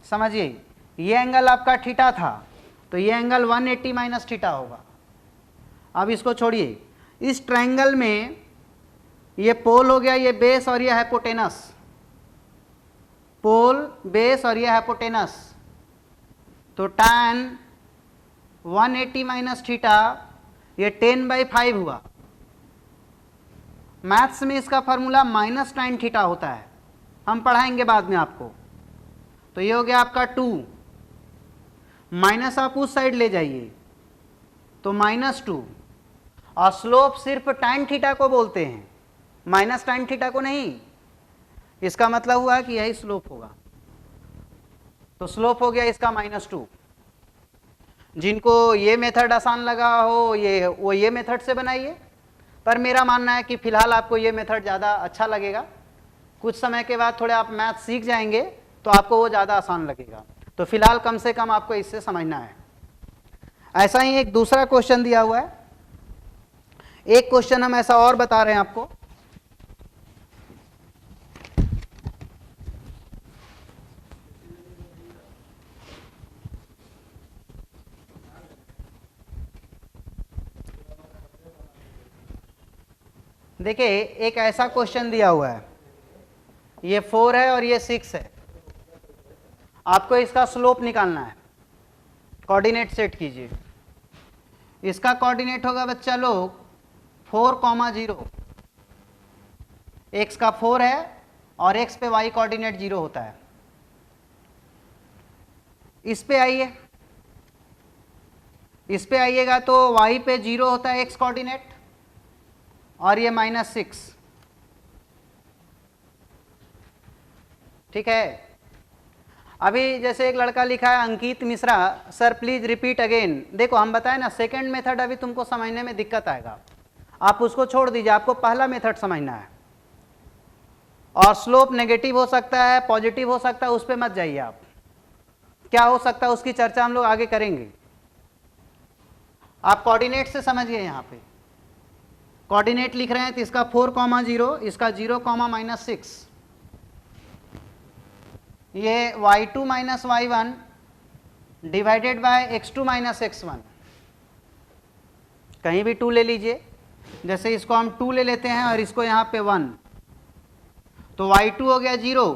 समझिए, ये एंगल आपका थीटा था, तो ये एंगल 180 माइनस थीटा होगा। अब इसको छोड़िए, इस ट्रायंगल में ये पोल हो गया, ये बेस और ये हाइपोटेनस, पोल, बेस और ये हाइपोटेनस। तो tan 180 माइनस थीटा ये 10/5 हुआ। मैथ्स में इसका फॉर्मूला माइनस tan थीटा होता है, हम पढ़ाएंगे बाद में आपको। तो ये हो गया आपका 2, माइनस आप उस साइड ले जाइए तो -2, और स्लोप सिर्फ tan थीटा को बोलते हैं, माइनस tan थीटा को नहीं। इसका मतलब हुआ कि यही स्लोप होगा, तो स्लोप हो गया इसका -2। जिनको ये मेथड आसान लगा हो वो ये मेथड से बनाइए, पर मेरा मानना है कि फिलहाल आपको ये मेथड ज़्यादा अच्छा लगेगा। कुछ समय के बाद थोड़े आप मैथ सीख जाएंगे तो आपको वो ज़्यादा आसान लगेगा। तो फिलहाल कम से कम आपको इससे समझना है। ऐसा ही एक दूसरा क्वेश्चन दिया हुआ है, एक क्वेश्चन हम ऐसा और बता रहे हैं आपको। देखिए एक ऐसा क्वेश्चन दिया हुआ है, ये 4 है और ये 6 है। आपको इसका स्लोप निकालना है। कोऑर्डिनेट सेट कीजिए। इसका कोऑर्डिनेट होगा बच्चा लोग 4,0। x का 4 है और x पे y कोऑर्डिनेट 0 होता है। इस पे आइए, इस पे आइएगा तो y पे 0 होता है x कोऑर्डिनेट, और ये -6। ठीक है। अभी जैसे एक लड़का लिखा है Ankit Mishra, sir please repeat again. देखो हम बताए ना, सेकंड मेथड अभी तुमको समझने में दिक्कत आएगा, आप उसको छोड़ दीजिए, आपको पहला मेथड समझना है। और स्लोप नेगेटिव हो सकता है, पॉजिटिव हो सकता है, उस पर मत जाइए आप। क्या हो सकता है उसकी चर्चा हम लोग आगे करेंगे। आप कोऑर्डिनेट से समझिए। यहाँ पे कोऑर्डिनेट लिख रहे हैं तो इसका 4,0, इसका 0, -6। ये y2 minus y1 divided by x2 minus x1। कहीं भी 2 ले लीजिए, जैसे इसको हम 2 ले लेते हैं और इसको यहाँ पे 1, तो y2 हो गया 0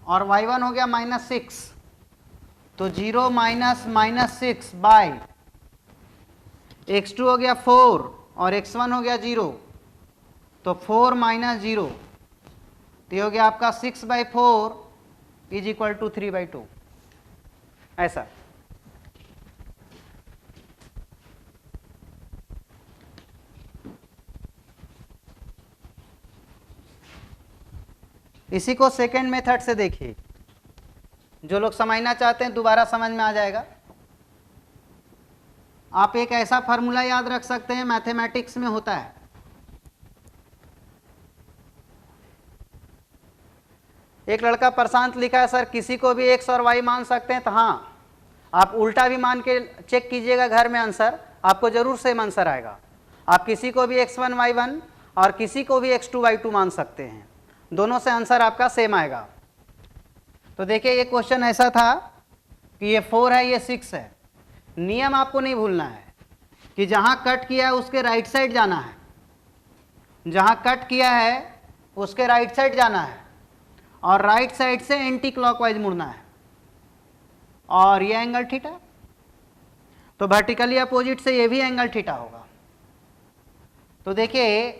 और y1 हो गया -6, तो 0 माइनस -6 बाय x2 हो गया 4 और x1 हो गया 0, तो 4 - 0, तो ये हो गया आपका 6/4 इज इक्वल टू 3/2। ऐसा इसी को सेकेंड मेथड से देखिए। जो लोग समझना चाहते हैं दोबारा समझ में आ जाएगा। आप एक ऐसा फार्मूला याद रख सकते हैं, मैथमेटिक्स में होता है। एक लड़का प्रशांत लिखा है, सर किसी को भी x और y मान सकते हैं। तो हाँ, आप उल्टा भी मान के चेक कीजिएगा घर में आंसर, आपको जरूर सेम आंसर आएगा। आप किसी को भी x1 y1 और किसी को भी x2 y2 मान सकते हैं, दोनों से आंसर आपका सेम आएगा। तो देखिए ये क्वेश्चन ऐसा था कि ये 4 है, ये 6 है। नियम आपको नहीं भूलना है कि जहां कट किया है उसके राइट साइड जाना है, जहां कट किया है उसके राइट साइड जाना है और राइट साइड से एंटी क्लॉकवाइज मुड़ना है, और ये एंगल थीटा, तो वर्टिकली अपोजिट से ये भी एंगल थीटा होगा। तो देखिए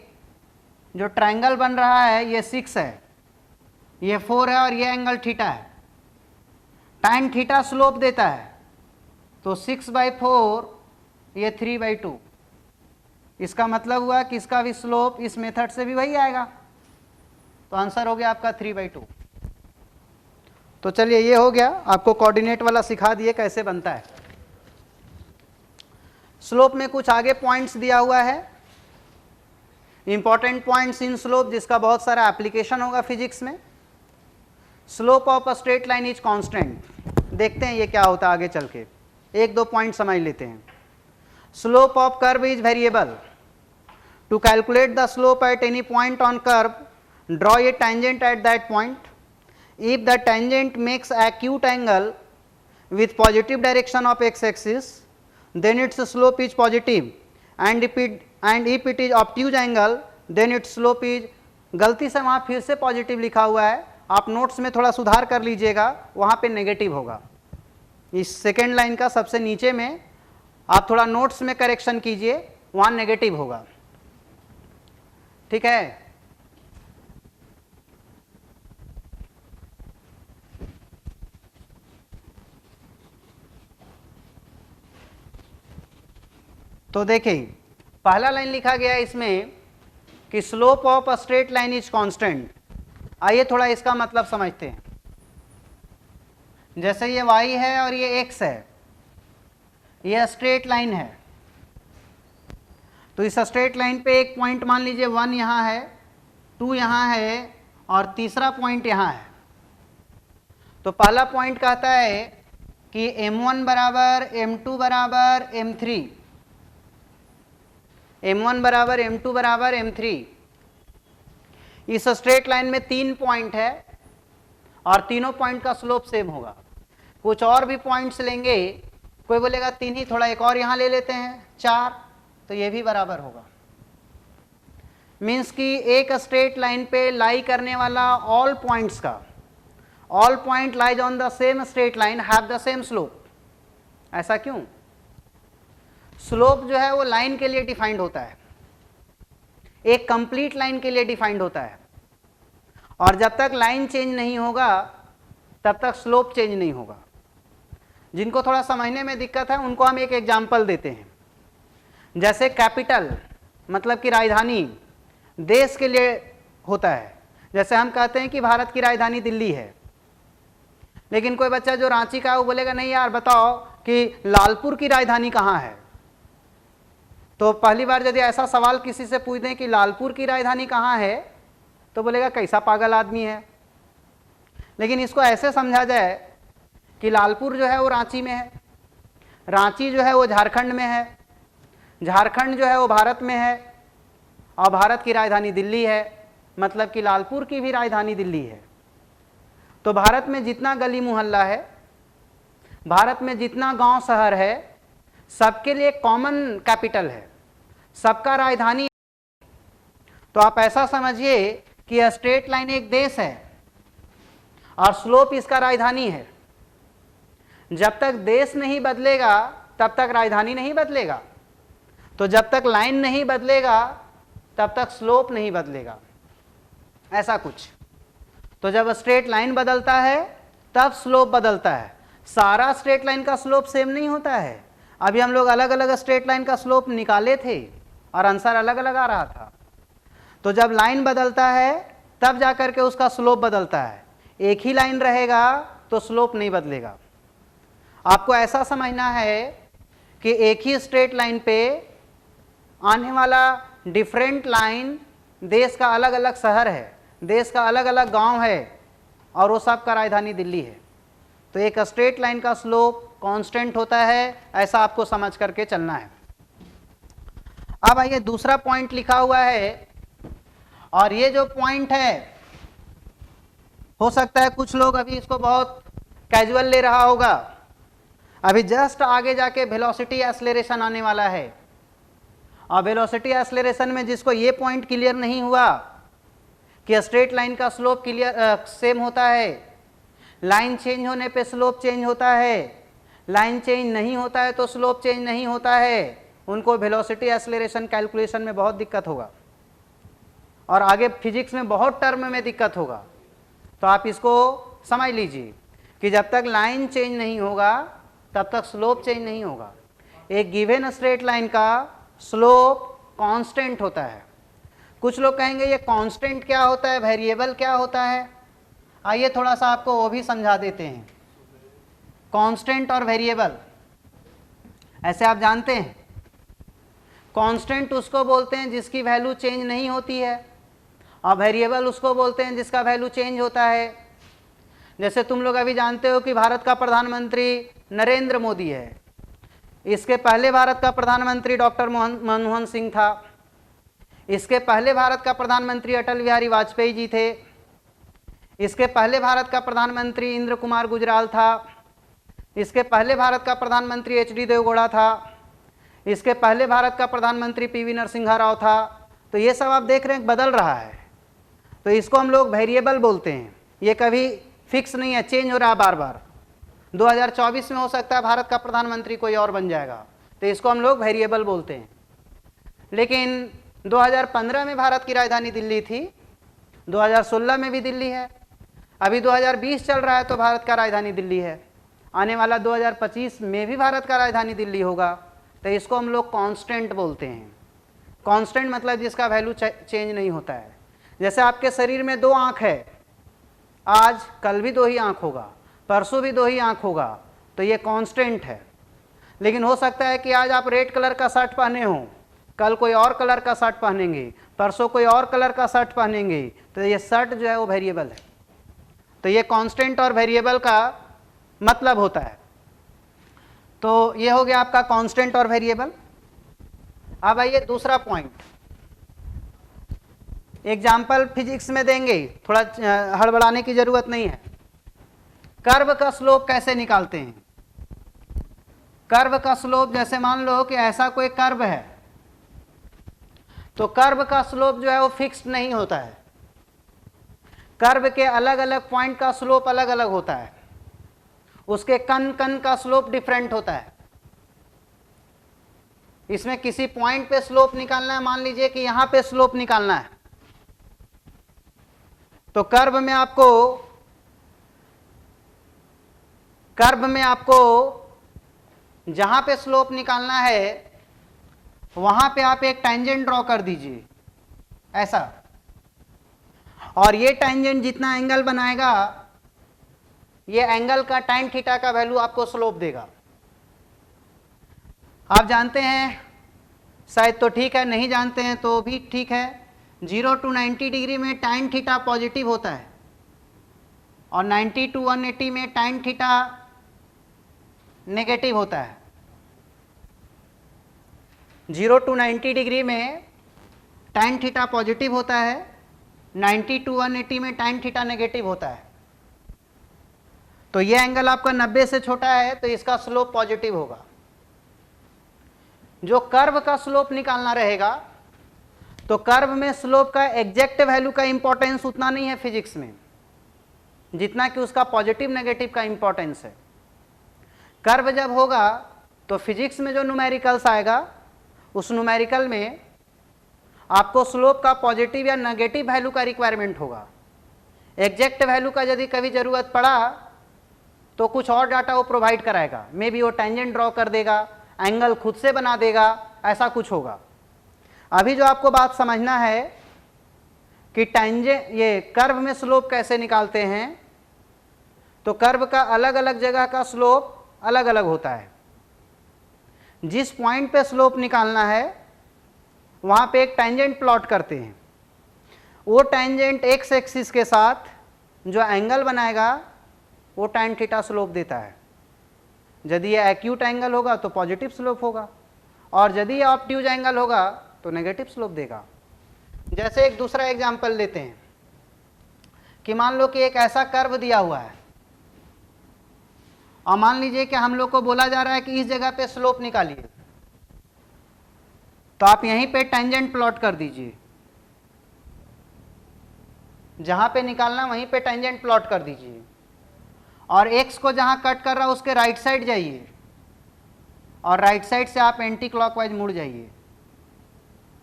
जो ट्रायंगल बन रहा है ये 6 है, ये 4 है और ये एंगल थीटा है। tan थीटा स्लोप देता है, तो 6/4 ये 3/2, इसका मतलब हुआ कि इसका भी स्लोप इस मेथड से भी वही आएगा, तो आंसर हो गया आपका 3/2। तो चलिए ये हो गया, आपको कोऑर्डिनेट वाला सिखा दिए कैसे बनता है। स्लोप में कुछ आगे पॉइंट्स दिया हुआ है, इंपॉर्टेंट पॉइंट्स इन स्लोप, जिसका बहुत सारा एप्लीकेशन होगा फिजिक्स में। Slope of a straight line is constant, देखते हैं ये क्या होता है आगे चल के, एक दो पॉइंट समझ लेते हैं। Slope of curve is variable, to calculate the slope at any point on curve draw a tangent at that point, if the tangent makes acute angle with positive direction of x-axis, then its slope is positive, and if it is obtuse angle, then its slope is, गलती से वहाँ फिर से positive लिखा हुआ है, आप notes में थोड़ा सुधार कर लीजिएगा, वहाँ पे नेगेटिव होगा। इस सेकेंड लाइन का सबसे नीचे में आप थोड़ा नोट्स में करेक्शन कीजिए, वहाँ नेगेटिव होगा, ठीक है। तो देखिए पहला लाइन लिखा गया है इसमें कि slope of a straight line is constant. आइए थोड़ा इसका मतलब समझते हैं। जैसे ये y है और ये x है, ये स्ट्रेट लाइन है, तो इस स्ट्रेट लाइन पे एक पॉइंट मान लीजिए 1 यहाँ है, 2 यहाँ है और तीसरा पॉइंट यहाँ है। तो पहला पॉइंट कहता है कि m1 बराबर m2 बराबर m3, m1 बराबर m2 बराबर m3। इस स्ट्रेट लाइन में 3 पॉइंट है और तीनों पॉइंट का स्लोप सेम होगा। कुछ और भी पॉइंट्स लेंगे, कोई बोलेगा 3 ही, थोड़ा एक और यहाँ ले लेते हैं 4, तो ये भी बराबर होगा। मीन्स कि एक स्ट्रेट लाइन पे लाई करने वाला ऑल पॉइंट्स का, all point lies on the same straight line have the same slope. ऐसा क्यों? स्लोप जो है वो लाइन के लिए डिफाइंड होता है, एक कंप्लीट लाइन के लिए डिफाइंड होता है, और जब तक लाइन चेंज नहीं होगा तब तक स्लोप चेंज नहीं होगा। जिनको थोड़ा समझने में दिक्कत है उनको हम एक एग्जांपल देते हैं। जैसे कैपिटल मतलब कि राजधानी देश के लिए होता है, जैसे हम कहते हैं कि भारत की राजधानी दिल्ली है, लेकिन कोई बच्चा जो रांची का है वो बोलेगा नहीं यार बताओ कि लालपुर की राजधानी कहाँ है। तो पहली बार यदि ऐसा सवाल किसी से पूछ दें कि लालपुर की राजधानी कहाँ है, तो बोलेगा कैसा पागल आदमी है। लेकिन इसको ऐसे समझा जाए कि लालपुर जो है वो रांची में है, रांची जो है वो झारखंड में है, झारखंड जो है वो भारत में है, और भारत की राजधानी दिल्ली है, मतलब कि लालपुर की भी राजधानी दिल्ली है। तो भारत में जितना गली मोहल्ला है, भारत में जितना गांव शहर है, सबके लिए कॉमन कैपिटल है, सबका राजधानी। तो आप ऐसा समझिए कि स्ट्रेट लाइन एक देश है और स्लोप इसका राजधानी है। जब तक देश नहीं बदलेगा तब तक राजधानी नहीं बदलेगा, तो जब तक लाइन नहीं बदलेगा तब तक स्लोप नहीं बदलेगा, ऐसा कुछ। तो जब स्ट्रेट लाइन बदलता है तब स्लोप बदलता है। सारा स्ट्रेट लाइन का स्लोप सेम नहीं होता है। अभी हम लोग अलग अलग स्ट्रेट लाइन का स्लोप निकाले थे और आंसर अलग अलग आ रहा था। तो जब लाइन बदलता है तब जाकर के उसका स्लोप बदलता है। एक ही लाइन रहेगा तो स्लोप नहीं बदलेगा। आपको ऐसा समझना है कि एक ही स्ट्रेट लाइन पे आने वाला डिफरेंट लाइन देश का अलग अलग शहर है, देश का अलग अलग गांव है, और वो सब का राजधानी दिल्ली है। तो एक स्ट्रेट लाइन का स्लोप कांस्टेंट होता है, ऐसा आपको समझ करके चलना है। अब आइए दूसरा पॉइंट लिखा हुआ है, और ये जो पॉइंट है हो सकता है कुछ लोग अभी इसको बहुत कैजुअल ले रहा होगा। अभी जस्ट आगे जाके वेलोसिटी एक्सेलरेशन आने वाला है, और वेलोसिटी एक्सेलरेशन में जिसको ये पॉइंट क्लियर नहीं हुआ कि स्ट्रेट लाइन का स्लोप क्लियर सेम होता है, लाइन चेंज होने पे स्लोप चेंज होता है, लाइन चेंज नहीं होता है तो स्लोप चेंज नहीं होता है, उनको वेलोसिटी एक्सेलरेशन कैलकुलेशन में बहुत दिक्कत होगा, और आगे फिजिक्स में बहुत टर्म में दिक्कत होगा। तो आप इसको समझ लीजिए कि जब तक लाइन चेंज नहीं होगा तब तक स्लोप चेंज नहीं होगा। एक गिवन स्ट्रेट लाइन का स्लोप कांस्टेंट होता है। कुछ लोग कहेंगे ये कांस्टेंट क्या होता है, वेरिएबल क्या होता है। आइए थोड़ा सा आपको वो भी समझा देते हैं। कांस्टेंट और वेरिएबल ऐसे आप जानते हैं, कांस्टेंट उसको बोलते हैं जिसकी वैल्यू चेंज नहीं होती है, और वेरिएबल उसको बोलते हैं जिसका वैल्यू चेंज होता है। जैसे तुम लोग अभी जानते हो कि भारत का प्रधानमंत्री नरेंद्र मोदी है, इसके पहले भारत का प्रधानमंत्री डॉक्टर मनमोहन सिंह था, इसके पहले भारत का प्रधानमंत्री अटल बिहारी वाजपेयी जी थे, इसके पहले भारत का प्रधानमंत्री इंद्र कुमार गुजराल था, इसके पहले भारत का प्रधानमंत्री एच.डी. देवगौड़ा था, इसके पहले भारत का प्रधानमंत्री पी.वी. नरसिम्हा राव था। तो ये सब आप देख रहे हैं बदल रहा है, तो इसको हम लोग वेरिएबल बोलते हैं। ये कभी फिक्स नहीं है, चेंज हो रहा है बार बार। 2024 में हो सकता है भारत का प्रधानमंत्री कोई और बन जाएगा, तो इसको हम लोग वेरिएबल बोलते हैं। लेकिन 2015 में भारत की राजधानी दिल्ली थी, 2016 में भी दिल्ली है, अभी 2020 चल रहा है तो भारत का राजधानी दिल्ली है, आने वाला 2025 में भी भारत का राजधानी दिल्ली होगा। तो इसको हम लोग कांस्टेंट बोलते हैं। कांस्टेंट मतलब जिसका वैल्यू चेंज नहीं होता है। जैसे आपके शरीर में 2 आँख है, आज कल भी 2 ही आँख होगा, परसों भी 2 ही आँख होगा, तो ये कांस्टेंट है। लेकिन हो सकता है कि आज आप रेड कलर का शर्ट पहने हो, कल कोई और कलर का शर्ट पहनेंगे, परसों कोई और कलर का शर्ट पहनेंगे, तो ये शर्ट जो है वो वेरिएबल है। तो ये कांस्टेंट और वेरिएबल का मतलब होता है। तो ये हो गया आपका कांस्टेंट और वेरिएबल। अब आइए दूसरा पॉइंट, एग्जाम्पल फिजिक्स में देंगे, थोड़ा हड़बड़ाने की जरूरत नहीं है। कर्व का स्लोप कैसे निकालते हैं? कर्व का स्लोप, जैसे मान लो कि ऐसा कोई कर्व है, तो कर्व का स्लोप जो है वो फिक्स्ड नहीं होता है। कर्व के अलग अलग पॉइंट का स्लोप अलग अलग होता है, उसके कन कन का स्लोप डिफरेंट होता है। इसमें किसी पॉइंट पे स्लोप निकालना है, मान लीजिए कि यहां पे स्लोप निकालना है, तो कर्व में आपको जहां पे स्लोप निकालना है वहां पे आप एक टेंजेंट ड्रॉ कर दीजिए ऐसा, और ये टेंजेंट जितना एंगल बनाएगा, ये एंगल का tan थीटा का वैल्यू आपको स्लोप देगा। आप जानते हैं, शायद तो ठीक है, नहीं जानते हैं तो भी ठीक है, 0 to 90 डिग्री में tan थीटा पॉजिटिव होता है, और 90 to 180 में tan थीटा नेगेटिव होता है। 0 to 90 डिग्री में tan थीटा पॉजिटिव होता है, 90 to 180 में tan थीटा नेगेटिव होता है। तो ये एंगल आपका 90 से छोटा है तो इसका स्लोप पॉजिटिव होगा। जो कर्व का स्लोप निकालना रहेगा, तो कर्व में स्लोप का एग्जैक्ट वैल्यू का इंपॉर्टेंस उतना नहीं है फिजिक्स में, जितना कि उसका पॉजिटिव नेगेटिव का इंपॉर्टेंस है। कर्व जब होगा तो फिजिक्स में जो न्यूमेरिकल्स आएगा, उस न्यूमेरिकल में आपको स्लोप का पॉजिटिव या नेगेटिव वैल्यू का रिक्वायरमेंट होगा। एग्जैक्ट वैल्यू का यदि कभी जरूरत पड़ा तो कुछ और डाटा वो प्रोवाइड कराएगा, मे बी वो टेंजेंट ड्रॉ कर देगा, एंगल खुद से बना देगा, ऐसा कुछ होगा। अभी जो आपको बात समझना है कि टेंजेंट, ये कर्व में स्लोप कैसे निकालते हैं, तो कर्व का अलग अलग जगह का स्लोप अलग अलग होता है। जिस पॉइंट पे स्लोप निकालना है वहां पे एक टेंजेंट प्लॉट करते हैं। वो टेंजेंट एक्स एक्सिस के साथ जो एंगल बनाएगा वो tan थीटा स्लोप देता है। यदि ये एक्यूट एंगल होगा तो पॉजिटिव स्लोप होगा, और यदि ये ऑब्ट्यूज एंगल होगा तो नेगेटिव स्लोप देगा। जैसे एक दूसरा एग्जांपल लेते हैं कि मान लो कि एक ऐसा कर्व दिया हुआ है, और मान लीजिए कि हम लोग को बोला जा रहा है कि इस जगह पे स्लोप निकालिए, तो आप यहीं पे टेंजेंट प्लॉट कर दीजिए, जहां पे निकालना वहीं पे टेंजेंट प्लॉट कर दीजिए, और x को जहां कट कर रहा है उसके राइट साइड जाइए, और राइट साइड से आप एंटी क्लॉकवाइज मुड़ जाइए,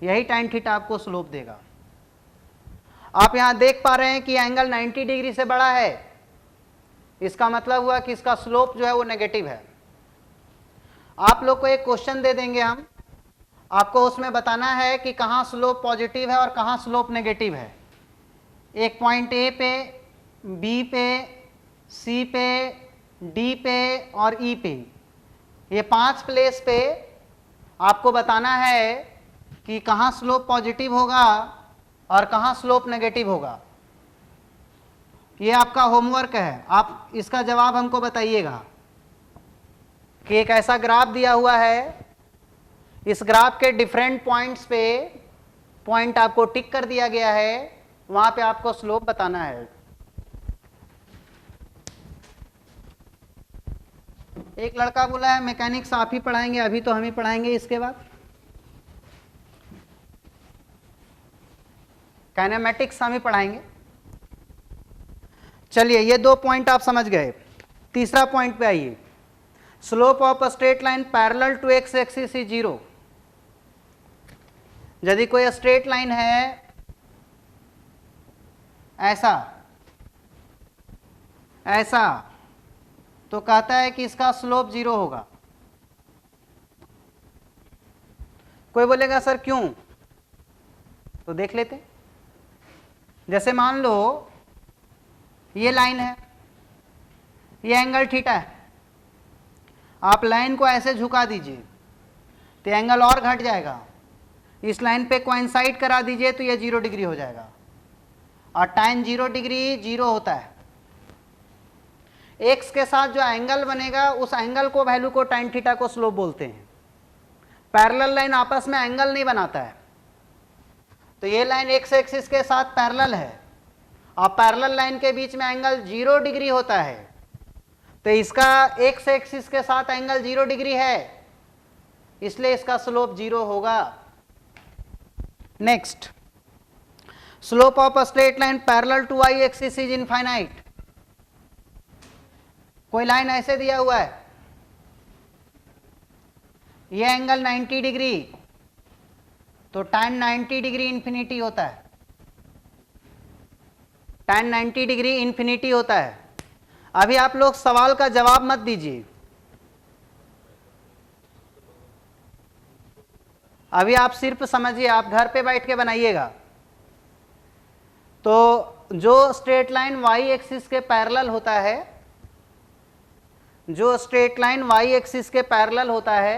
यही tan थीटा आपको स्लोप देगा। आप यहां देख पा रहे हैं कि एंगल 90 डिग्री से बड़ा है, इसका मतलब हुआ कि इसका स्लोप जो है वो नेगेटिव है। आप लोग को एक क्वेश्चन दे देंगे हम, आपको उसमें बताना है कि कहाँ स्लोप पॉजिटिव है और कहाँ स्लोप नेगेटिव है। एक पॉइंट ए पे, बी पे, सी पे, डी पे और ई पे, ये 5 प्लेस पे आपको बताना है कि कहाँ स्लोप पॉजिटिव होगा और कहाँ स्लोप नेगेटिव होगा। ये आपका होमवर्क है, आप इसका जवाब हमको बताइएगा कि एक ऐसा ग्राफ दिया हुआ है, इस ग्राफ के डिफरेंट पॉइंट्स पे पॉइंट आपको टिक कर दिया गया है, वहां पे आपको स्लोप बताना है। एक लड़का बोला है मैकेनिक्स आप ही पढ़ाएंगे, अभी तो हम ही पढ़ाएंगे, इसके बाद काइनेमेटिक्स हम ही पढ़ाएंगे। चलिए ये 2 पॉइंट आप समझ गए। तीसरा पॉइंट पे आइए, slope of a straight line parallel to x axis is 0। यदि कोई स्ट्रेट लाइन है ऐसा ऐसा, तो कहता है कि इसका स्लोप 0 होगा। कोई बोलेगा सर क्यों, तो देख लेते। जैसे मान लो ये लाइन है, ये एंगल थीटा है, आप लाइन को ऐसे झुका दीजिए तो एंगल और घट जाएगा, इस लाइन पे कोइंसाइड करा दीजिए तो ये 0 डिग्री हो जाएगा, और tan 0 डिग्री 0 होता है। x के साथ जो एंगल बनेगा उस एंगल को, वैल्यू को, tan थीटा को स्लोप बोलते हैं। पैरेलल लाइन आपस में एंगल नहीं बनाता है, तो ये लाइन x एक्सिस के साथ पैरेलल है और पैरेलल लाइन के बीच में एंगल 0 डिग्री होता है, तो इसका x एक्सिस के साथ एंगल 0 डिग्री है, इसलिए इसका स्लोप 0 होगा। Next, slope of a straight line parallel to y axis is infinite. कोई लाइन ऐसे दिया हुआ है, ये एंगल 90 डिग्री, तो tan 90 डिग्री इंफिनिटी होता है, tan 90 डिग्री इंफिनिटी होता है। अभी आप लोग सवाल का जवाब मत दीजिए, अभी आप सिर्फ समझिए, आप घर पे बैठ के बनाइएगा। तो जो स्ट्रेट लाइन y एक्सिस के पैरेलल होता है, जो स्ट्रेट लाइन y एक्सिस के पैरेलल होता है,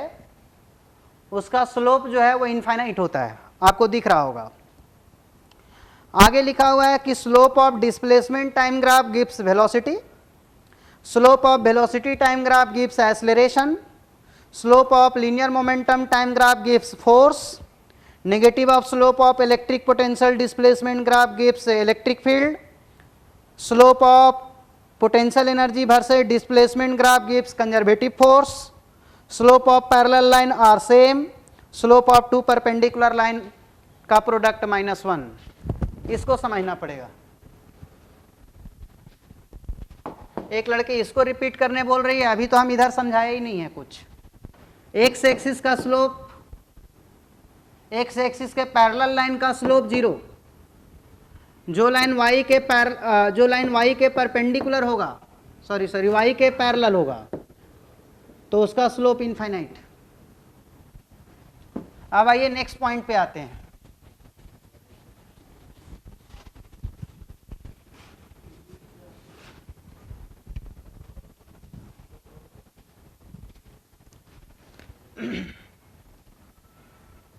उसका स्लोप जो है वो इनफाइनाइट होता है, आपको दिख रहा होगा। आगे लिखा हुआ है कि slope of displacement time graph gives velocity, slope of velocity time graph gives acceleration, slope of linear momentum time graph gives force, negative of slope of electric potential displacement graph gives electric field, slope of potential energy versus displacement graph gives conservative force, slope of parallel line are same, slope of 2 perpendicular line का product -1। इसको समझना पड़ेगा। एक लड़के इसको repeat करने बोल रही है, अभी तो हम इधर समझाया ही नहीं है कुछ। एक्स एक्सिस का स्लोप, एक्स एक्सिस के पैरेलल लाइन का स्लोप 0, जो लाइन y के परपेंडिकुलर होगा, y के पैरेलल होगा, तो उसका स्लोप इनफाइनाइट। अब आइए नेक्स्ट पॉइंट पे आते हैं।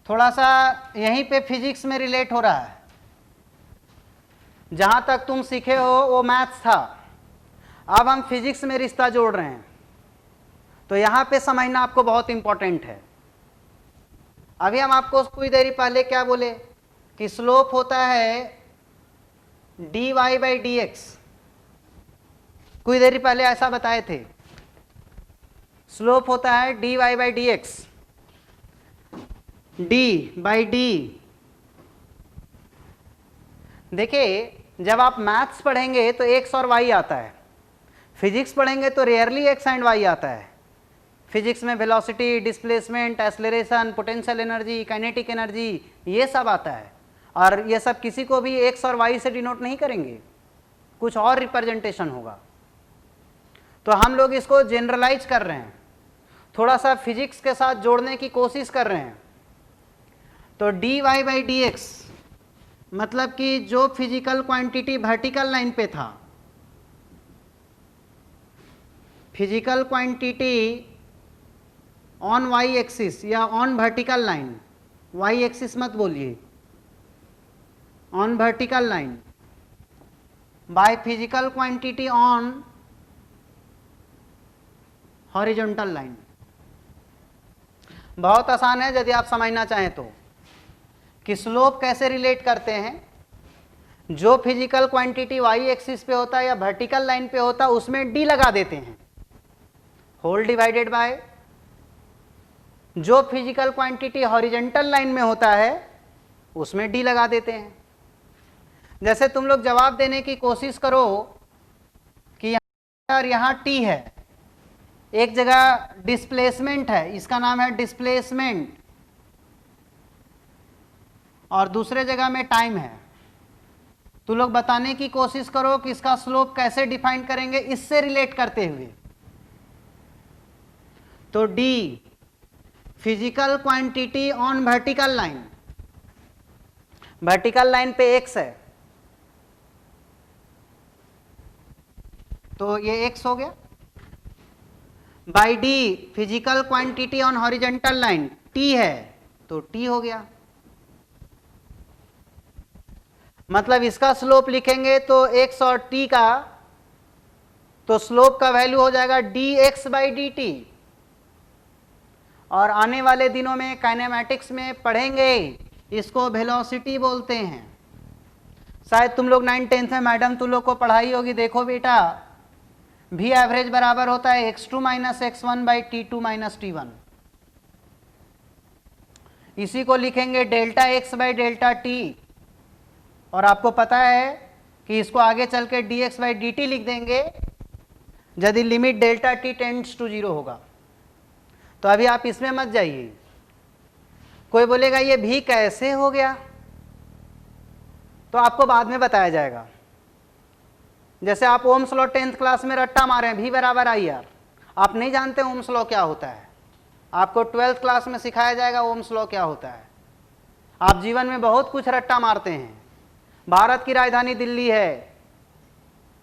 थोड़ा सा यहीं पे फिजिक्स में रिलेट हो रहा है, जहां तक तुम सीखे हो वो मैथ्स था, अब हम फिजिक्स में रिश्ता जोड़ रहे हैं, तो यहां पे समझना आपको बहुत इंपॉर्टेंट है। अभी हम आपको कुछ देर पहले क्या बोले कि स्लोप होता है dy बाई डी एक्स, कुछ देर पहले ऐसा बताए थे, स्लोप होता है dy by D x, d by D. देखिए जब आप मैथ्स पढ़ेंगे तो x और y आता है, फिजिक्स पढ़ेंगे तो रेयरली x एंड y आता है। फिजिक्स में velocity, displacement, acceleration, potential energy, kinetic energy, ये सब आता है, और ये सब किसी को भी x और y से डिनोट नहीं करेंगे, कुछ और रिप्रेजेंटेशन होगा। तो हम लोग इसको जनरलाइज कर रहे हैं, थोड़ा सा फिजिक्स के साथ जोड़ने की कोशिश कर रहे हैं। तो dy बाई डी एक्स मतलब कि जो फिजिकल क्वांटिटी वर्टिकल लाइन पे था, physical quantity on y axis या on vertical line, y axis मत बोलिए, on vertical line by physical quantity on horizontal line. बहुत आसान है यदि आप समझना चाहें तो, कि स्लोप कैसे रिलेट करते हैं। जो फिजिकल क्वांटिटी वाई एक्सिस पे होता है या वर्टिकल लाइन पे होता है उसमें डी लगा देते हैं, होल डिवाइडेड बाय जो फिजिकल क्वांटिटी हॉरिजॉन्टल लाइन में होता है उसमें डी लगा देते हैं। जैसे तुम लोग जवाब देने की कोशिश करो कि यहाँ और यहाँ टी है, एक जगह डिस्प्लेसमेंट है, इसका नाम है डिस्प्लेसमेंट, और दूसरे जगह में टाइम है। तुम लोग बताने की कोशिश करो कि इसका स्लोप कैसे डिफाइन करेंगे इससे रिलेट करते हुए। तो D physical quantity on vertical line, vertical line पे एक्स है तो ये एक्स हो गया, by D physical quantity on horizontal line T है तो टी हो गया। मतलब इसका स्लोप लिखेंगे तो एक्स और टी का, तो स्लोप का वैल्यू हो जाएगा D x by D T. और आने वाले दिनों में काइनेमैटिक्स में पढ़ेंगे, इसको वेलोसिटी बोलते हैं। शायद तुम लोग 9th-10th में मैडम तुम लोग को पढ़ाई होगी, देखो बेटा भी एवरेज बराबर होता है x2 minus x1 by t2 minus t1। इसी को लिखेंगे delta x by delta t, और आपको पता है कि इसको आगे चल के dx बाई dt लिख देंगे यदि limit delta t tends to 0 होगा। तो अभी आप इसमें मत जाइए। कोई बोलेगा ये भी कैसे हो गया, तो आपको बाद में बताया जाएगा। जैसे आप ओम्स लॉ 10th क्लास में रट्टा मारे हैं, भी बराबर आई आर, आप नहीं जानते ओम्स लॉ क्या होता है, आपको 12th क्लास में सिखाया जाएगा ओम्स लॉ क्या होता है। आप जीवन में बहुत कुछ रट्टा मारते हैं। भारत की राजधानी दिल्ली है,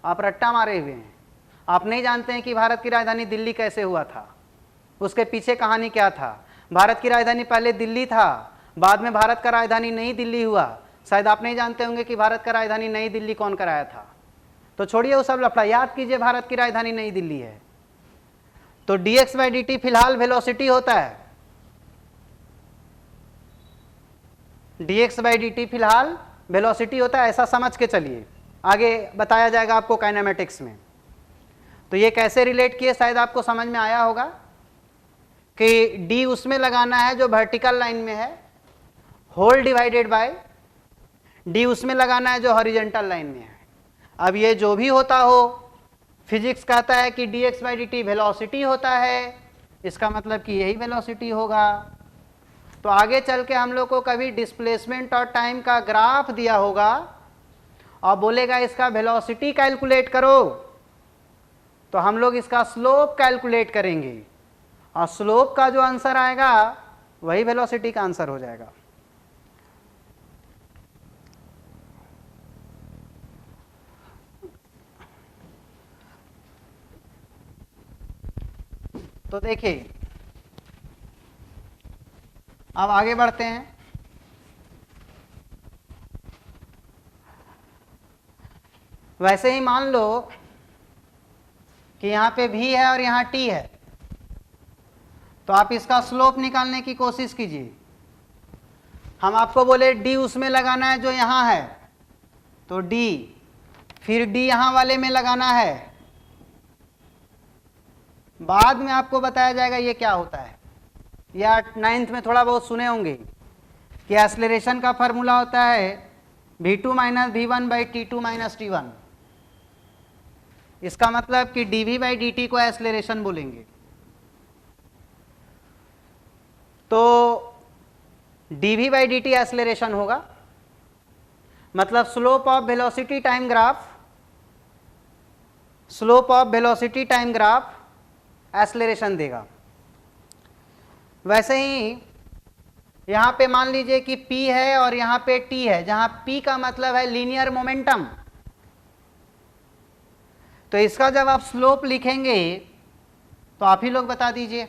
आप रट्टा मारे हुए हैं, आप नहीं जानते हैं कि भारत की राजधानी दिल्ली कैसे हुआ था, उसके पीछे कहानी क्या था। भारत की राजधानी पहले दिल्ली था, बाद में भारत का राजधानी नई दिल्ली हुआ। शायद आप नहीं जानते होंगे कि भारत का राजधानी नई दिल्ली कौन कराया था। तो छोड़िए वो सब लफड़ा, याद कीजिए भारत की राजधानी नई दिल्ली है। तो dx बाई dt फिलहाल वेलोसिटी होता है, dx बाई dt फिलहाल वेलोसिटी होता है, ऐसा समझ के चलिए, आगे बताया जाएगा आपको काइनेमेटिक्स में। तो ये कैसे रिलेट किए शायद आपको समझ में आया होगा कि d उसमें लगाना है जो वर्टिकल लाइन में है, होल डिवाइडेड बाय d उसमें लगाना है जो हॉरिजॉन्टल लाइन में है। अब ये जो भी होता हो, फिजिक्स कहता है कि dx बाई dt वेलोसिटी होता है, इसका मतलब कि यही वेलोसिटी होगा। तो आगे चल के हम लोग को कभी डिस्प्लेसमेंट और टाइम का ग्राफ दिया होगा और बोलेगा इसका वेलोसिटी कैलकुलेट करो, तो हम लोग इसका स्लोप कैलकुलेट करेंगे, और स्लोप का जो आंसर आएगा वही वेलोसिटी का आंसर हो जाएगा। तो देखिए अब आगे बढ़ते हैं। वैसे ही मान लो कि यहाँ पे v है और यहाँ t है, तो आप इसका स्लोप निकालने की कोशिश कीजिए। हम आपको बोले d उसमें लगाना है जो यहाँ है, तो d, फिर d यहाँ वाले में लगाना है, बाद में आपको बताया जाएगा ये क्या होता है। या 9th में थोड़ा बहुत सुने होंगे कि एक्सेलरेशन का फॉर्मूला होता है v2 minus v1 by t2 minus t1। इसका मतलब कि dv बाई dt को एक्सेलरेशन बोलेंगे। तो dv बाई dt एक्सेलरेशन होगा, मतलब slope of velocity time graph slope of velocity time graph acceleration देगा। वैसे ही यहाँ पे मान लीजिए कि p है और यहाँ पे t है, जहाँ p का मतलब है लीनियर मोमेंटम, तो इसका जब आप स्लोप लिखेंगे तो आप ही लोग बता दीजिए।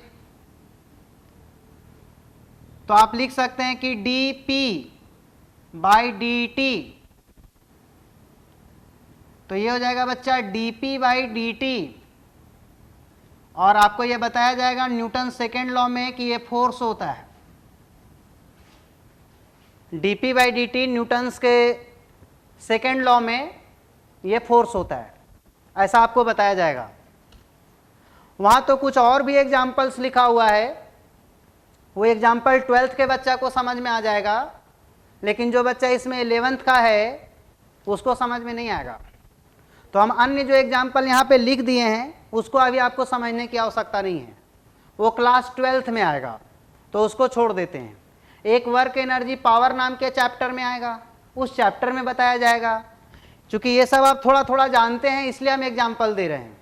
तो आप लिख सकते हैं कि dp/dt, तो ये हो जाएगा बच्चा dp/dt, और आपको ये बताया जाएगा न्यूटन सेकेंड लॉ में कि ये फोर्स होता है। dp/dt न्यूटन्स के सेकेंड लॉ में ये फोर्स होता है, ऐसा आपको बताया जाएगा। वहां तो कुछ और भी एग्जाम्पल्स लिखा हुआ है, वो एग्जाम्पल 12th के बच्चा को समझ में आ जाएगा, लेकिन जो बच्चा इसमें 11th का है उसको समझ में नहीं आएगा। तो हम अन्य जो एग्जाम्पल यहाँ पे लिख दिए हैं उसको अभी आपको समझने की आवश्यकता नहीं है, वो क्लास 12th में आएगा, तो उसको छोड़ देते हैं। एक वर्क एनर्जी पावर नाम के चैप्टर में आएगा, उस चैप्टर में बताया जाएगा। क्योंकि ये सब आप थोड़ा थोड़ा जानते हैं इसलिए हम एग्जाम्पल दे रहे हैं।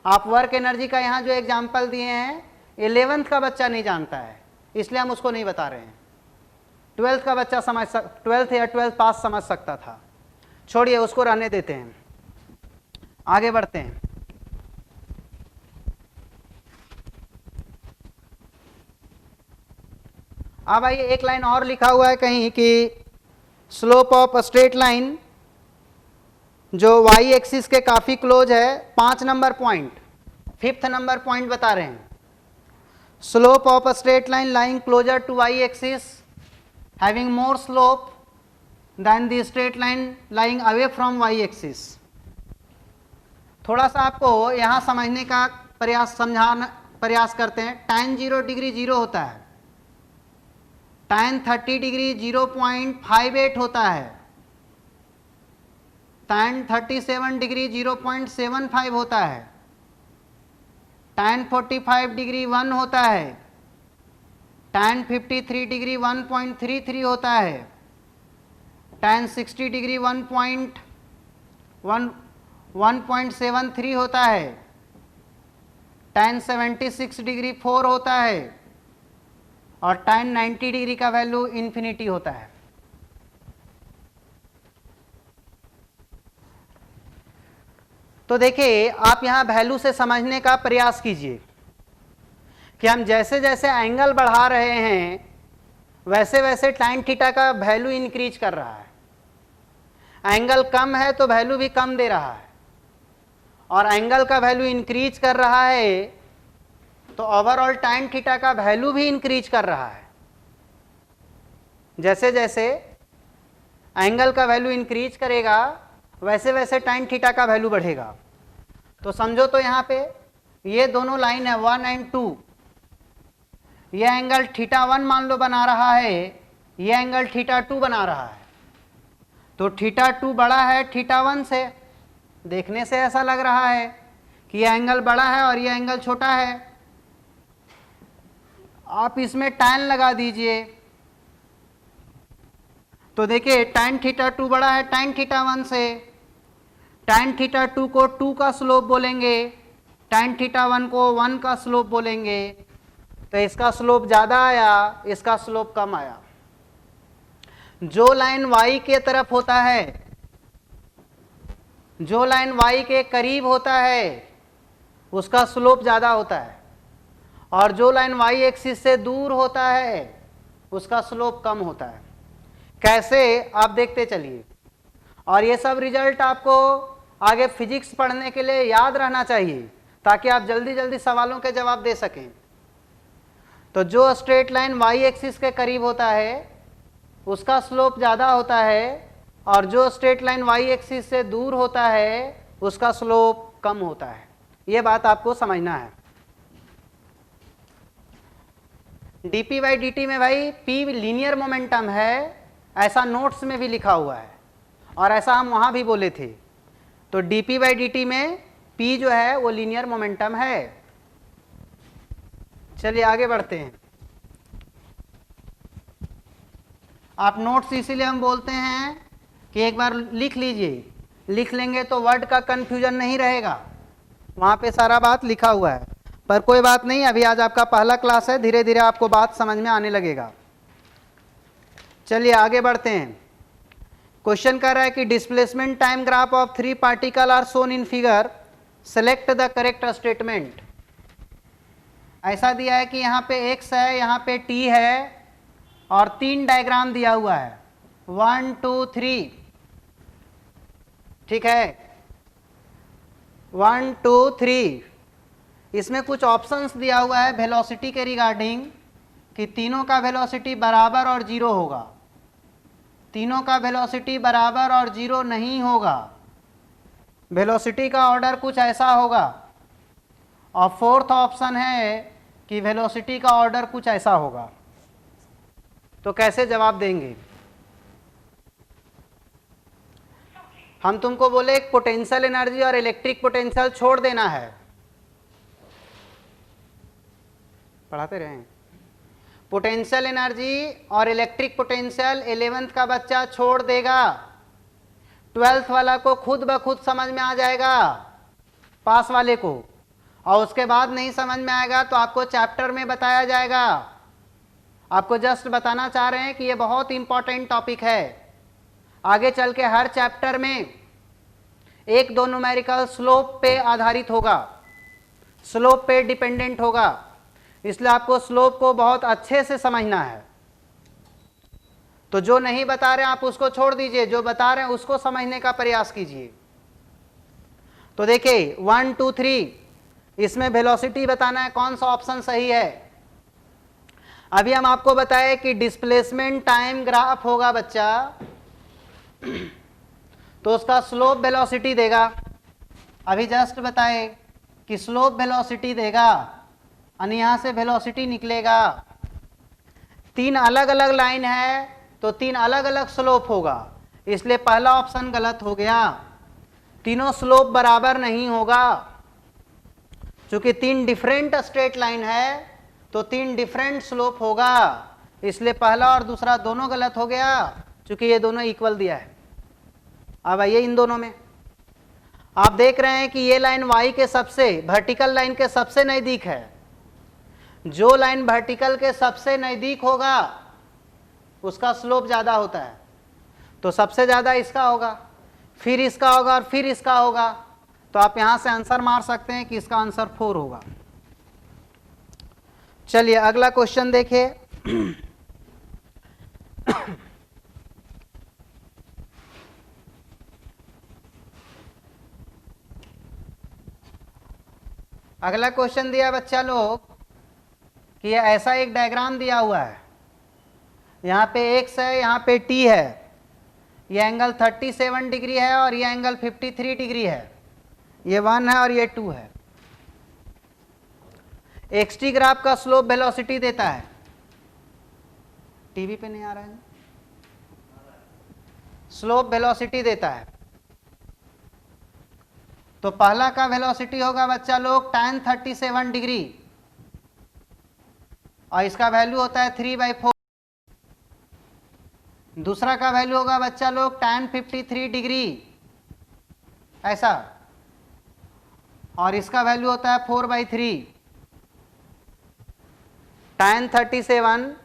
आप वर्क एनर्जी का यहाँ जो एग्जाम्पल दिए हैं 11th का बच्चा नहीं जानता है, इसलिए हम उसको नहीं बता रहे हैं। 12th का बच्चा 12th या 12th पास समझ सकता था, छोड़िए उसको रहने देते हैं, आगे बढ़ते हैं। अब आइए, एक लाइन और लिखा हुआ है कहीं कि स्लोप ऑफ स्ट्रेट लाइन जो y एक्सिस के काफी क्लोज है, 5 number point, 5th number point बता रहे हैं। Slope of straight line lying closer to y axis having more slope than the straight line lying away from y axis. थोड़ा सा आपको यहाँ समझने का प्रयास करते हैं। tan 0 डिग्री 0 होता है, tan 30 डिग्री 0.58 होता है, tan 37 डिग्री 0.75 होता है, tan 45 डिग्री 1 होता है, tan 53 डिग्री 1.33 होता है, tan 60 डिग्री 1.73 होता है, tan 76 डिग्री 4 होता है, और tan 90 डिग्री का वैल्यू इन्फिनिटी होता है। तो देखिए, आप यहाँ वैल्यू से समझने का प्रयास कीजिए कि हम जैसे जैसे एंगल बढ़ा रहे हैं वैसे वैसे tan थीटा का वैल्यू इंक्रीज कर रहा है। एंगल कम है तो वैल्यू भी कम दे रहा है, और एंगल का वैल्यू इंक्रीज कर रहा है तो ओवरऑल tan थीटा का वैल्यू भी इंक्रीज कर रहा है। जैसे जैसे एंगल का वैल्यू इंक्रीज करेगा वैसे वैसे tan थीटा का वैल्यू बढ़ेगा। तो समझो, तो यहाँ पे ये दोनों लाइन है 1 और 2, ये एंगल θ1 मान लो बना रहा है, ये एंगल θ2 बना रहा है। तो θ2 बड़ा है θ1 से, देखने से ऐसा लग रहा है कि ये एंगल बड़ा है और ये एंगल छोटा है। आप इसमें tan लगा दीजिए, तो देखिए tan θ2 बड़ा है tan θ1 से, tan θ2 को 2 का स्लोप बोलेंगे, tan θ1 को 1 का स्लोप बोलेंगे। तो इसका स्लोप ज़्यादा आया, इसका स्लोप कम आया। जो लाइन y के तरफ होता है, जो लाइन y के करीब होता है उसका स्लोप ज़्यादा होता है, और जो लाइन y एक्सिस से दूर होता है उसका स्लोप कम होता है। कैसे, आप देखते चलिए। और ये सब रिजल्ट आपको आगे फिजिक्स पढ़ने के लिए याद रहना चाहिए ताकि आप जल्दी जल्दी सवालों के जवाब दे सकें। तो जो स्ट्रेट लाइन y एक्सिस के करीब होता है उसका स्लोप ज़्यादा होता है, और जो स्ट्रेट लाइन y एक्सिस से दूर होता है उसका स्लोप कम होता है। ये बात आपको समझना है। dp/dt में भाई p लीनियर मोमेंटम है, ऐसा नोट्स में भी लिखा हुआ है, और ऐसा हम वहाँ भी बोले थे। तो dp/dt में p जो है वो लीनियर मोमेंटम है। चलिए आगे बढ़ते हैं। आप नोट्स इसीलिए हम बोलते हैं कि एक बार लिख लीजिए लिख लेंगे तो वर्ड का कंफ्यूजन नहीं रहेगा, वहां पे सारा बात लिखा हुआ है। पर कोई बात नहीं, अभी आज आपका पहला क्लास है, धीरे धीरे आपको बात समझ में आने लगेगा। चलिए आगे बढ़ते हैं। क्वेश्चन कर रहा है कि displacement time graph of 3 particle are shown in figure, select the correct statement. ऐसा दिया है कि यहाँ पे x है, यहाँ पे t है और 3 डायग्राम दिया हुआ है 1 2 3, ठीक है 1 2 3। इसमें कुछ ऑप्शंस दिया हुआ है वेलोसिटी के रिगार्डिंग कि तीनों का वेलोसिटी बराबर और जीरो होगा, तीनों का वेलोसिटी बराबर और जीरो नहीं होगा, वेलोसिटी का ऑर्डर कुछ ऐसा होगा। और फोर्थ ऑप्शन है कि वेलोसिटी का ऑर्डर कुछ ऐसा होगा। तो कैसे जवाब देंगे? हम तुमको बोले एक पोटेंशियल एनर्जी और इलेक्ट्रिक पोटेंशियल छोड़ देना है, पढ़ाते रहे। पोटेंशियल एनर्जी और इलेक्ट्रिक पोटेंशियल 11th का बच्चा छोड़ देगा, 12th वाला को खुद ब खुद समझ में आ जाएगा, पास वाले को। और उसके बाद नहीं समझ में आएगा तो आपको चैप्टर में बताया जाएगा। आपको जस्ट बताना चाह रहे हैं कि ये बहुत इंपॉर्टेंट टॉपिक है। आगे चल के हर चैप्टर में एक दो न्यूमेरिकल स्लोप पे आधारित होगा, स्लोप पे डिपेंडेंट होगा, इसलिए आपको स्लोप को बहुत अच्छे से समझना है। तो जो नहीं बता रहे हैं आप उसको छोड़ दीजिए, जो बता रहे हैं उसको समझने का प्रयास कीजिए। तो देखिए 1 2 3, इसमें वेलोसिटी बताना है, कौन सा ऑप्शन सही है। अभी हम आपको बताएं कि डिस्प्लेसमेंट टाइम ग्राफ होगा बच्चा, तो उसका स्लोप वेलोसिटी देगा। अभी जस्ट बताए कि स्लोप वेलोसिटी देगा और यहां से वेलोसिटी निकलेगा। 3 अलग अलग लाइन है तो 3 अलग अलग स्लोप होगा, इसलिए पहला ऑप्शन गलत हो गया। तीनों स्लोप बराबर नहीं होगा, क्योंकि 3 डिफरेंट स्ट्रेट लाइन है तो 3 डिफरेंट स्लोप होगा, इसलिए पहला और दूसरा दोनों गलत हो गया, क्योंकि ये दोनों इक्वल दिया है। अब आइए इन दोनों में, आप देख रहे हैं कि ये लाइन y के सबसे वर्टिकल लाइन के सबसे नजदीक है। जो लाइन वर्टिकल के सबसे नजदीक होगा उसका स्लोप ज्यादा होता है, तो सबसे ज्यादा इसका होगा, फिर इसका होगा और फिर इसका होगा। तो आप यहां से आंसर मार सकते हैं कि इसका आंसर 4 होगा। चलिए अगला क्वेश्चन देखिए। अगला क्वेश्चन दिया बच्चा लोग कि ये ऐसा एक डायग्राम दिया हुआ है, यहाँ पे x है, यहाँ पे t है, ये एंगल 37 डिग्री है और ये एंगल 53 डिग्री है, ये 1 है और ये 2 है। xt ग्राफ का स्लोप वेलोसिटी देता है, टीवी पे नहीं आ रहा है, स्लोप वेलोसिटी देता है। तो पहला का वेलोसिटी होगा बच्चा लोग tan 37 डिग्री और इसका वैल्यू होता है 3/4। दूसरा का वैल्यू होगा बच्चा लोग tan 53 डिग्री ऐसा, और इसका वैल्यू होता है 4/3। tan 37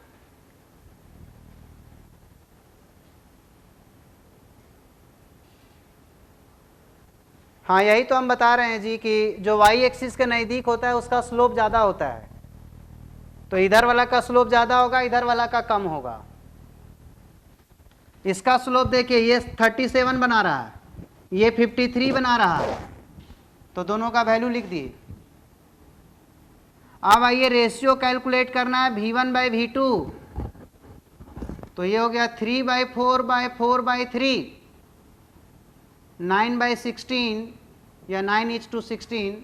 हाँ यही तो हम बता रहे हैं जी कि जो y एक्सिस के नज़दीक होता है उसका स्लोप ज़्यादा होता है, तो इधर वाला का स्लोप ज़्यादा होगा, इधर वाला का कम होगा। इसका स्लोप देखिए, ये 37 बना रहा है, ये 53 बना रहा है, तो दोनों का वैल्यू लिख दिए। अब आइए रेशियो कैलकुलेट करना है V1/V2, तो ये हो गया 3/4/4/3, 9/16 या 9:16,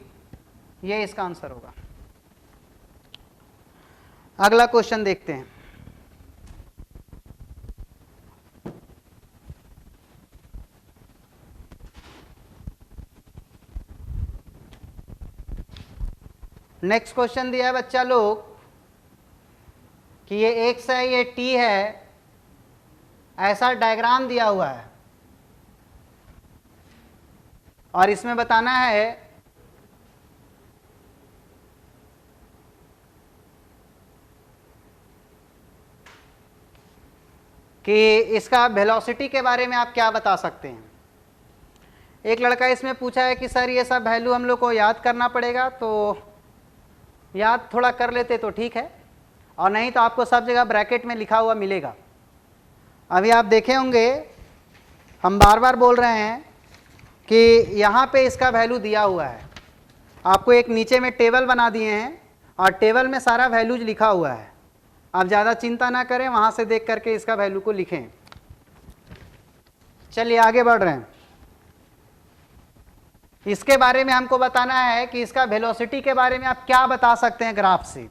ये इसका आंसर होगा। अगला क्वेश्चन देखते हैं। नेक्स्ट क्वेश्चन दिया है बच्चा लोग कि ये x है, ये t है, ऐसा डायग्राम दिया हुआ है। और इसमें बताना है कि इसका वेलोसिटी के बारे में आप क्या बता सकते हैं। एक लड़का इसमें पूछा है कि सर ये सब वैल्यू हम लोग को याद करना पड़ेगा, तो याद थोड़ा कर लेते तो ठीक है, और नहीं तो आपको सब जगह ब्रैकेट में लिखा हुआ मिलेगा। अभी आप देखे होंगे हम बार बार बोल रहे हैं कि यहाँ पे इसका वैल्यू दिया हुआ है, आपको एक नीचे में टेबल बना दिए हैं और टेबल में सारा वैल्यूज लिखा हुआ है। आप ज़्यादा चिंता ना करें, वहाँ से देख करके इसका वैल्यू को लिखें। चलिए आगे बढ़ रहे हैं। इसके बारे में हमको बताना है कि इसका वेलोसिटी के बारे में आप क्या बता सकते हैं ग्राफ से।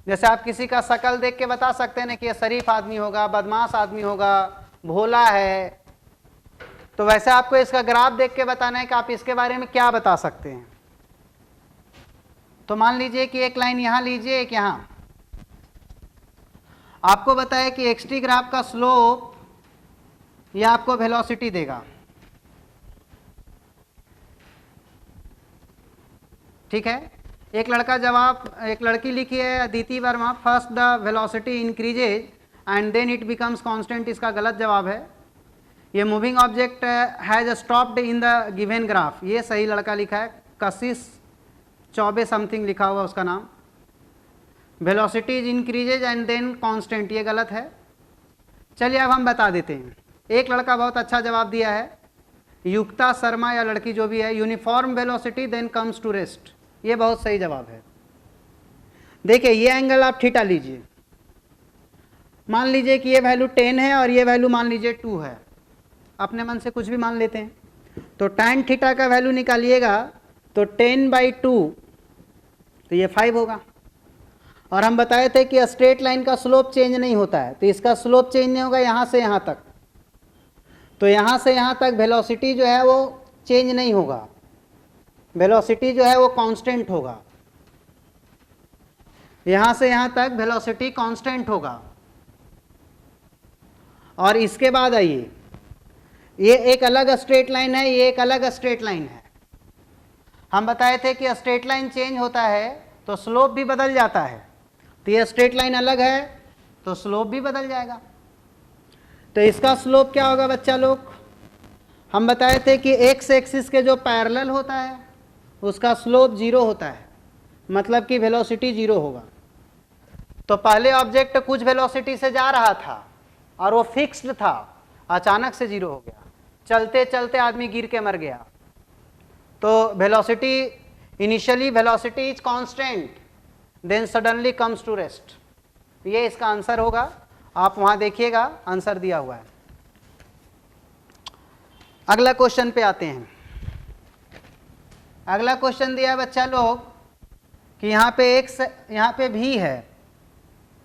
जैसे आप किसी का शक्ल देख के बता सकते हैं ना कि ये शरीफ आदमी होगा, बदमाश आदमी होगा, भोला है, तो वैसे आपको इसका ग्राफ देख के बताना है कि आप इसके बारे में क्या बता सकते हैं। तो मान लीजिए कि एक लाइन यहां लीजिए, एक यहां। आपको बताया कि एक्स-टी ग्राफ का स्लोप यह आपको वेलोसिटी देगा, ठीक है। एक लड़की लिखी है Aditi Verma, first the velocity increases and then it becomes constant. इसका गलत जवाब है। ये moving object has stopped in the given graph, ये सही लड़का लिखा है, कशिश चौबे समथिंग लिखा हुआ उसका नाम। Velocity is increases and then constant, ये गलत है। चलिए अब हम बता देते हैं। एक लड़का बहुत अच्छा जवाब दिया है, युक्ता शर्मा या लड़की जो भी है, uniform velocity then comes to rest, ये बहुत सही जवाब है। देखिए ये एंगल आप थीटा लीजिए, मान लीजिए कि ये वैल्यू 10 है और ये वैल्यू मान लीजिए 2 है, अपने मन से कुछ भी मान लेते हैं। तो tan थीटा का वैल्यू निकालिएगा तो 10/2, तो ये 5 होगा। और हम बताए थे कि स्ट्रेट लाइन का स्लोप चेंज नहीं होता है, तो इसका स्लोप चेंज नहीं होगा यहाँ से यहाँ तक, तो यहाँ से यहाँ तक वेलोसिटी जो है वो चेंज नहीं होगा, वेलोसिटी जो है वो कांस्टेंट होगा। यहाँ से यहाँ तक वेलोसिटी कांस्टेंट होगा। और इसके बाद आइए, ये एक अलग स्ट्रेट लाइन है, ये एक अलग स्ट्रेट लाइन है। हम बताए थे कि स्ट्रेट लाइन चेंज होता है तो स्लोप भी बदल जाता है, तो ये स्ट्रेट लाइन अलग है तो स्लोप भी बदल जाएगा। तो इसका स्लोप क्या होगा बच्चा लोग, हम बताए थे कि एक्स एक्सिस के जो पैरेलल होता है उसका स्लोप 0 होता है, मतलब कि वेलोसिटी 0 होगा। तो पहले ऑब्जेक्ट कुछ वेलोसिटी से जा रहा था और वो फिक्स्ड था, अचानक से 0 हो गया, चलते चलते आदमी गिर के मर गया। तो velocity initially velocity is constant then suddenly comes to rest, ये इसका आंसर होगा। आप वहां देखिएगा आंसर दिया हुआ है। अगला क्वेश्चन पे आते हैं। अगला क्वेश्चन दिया है बच्चा लोग कि यहाँ पे एक्स, यहाँ पे भी है,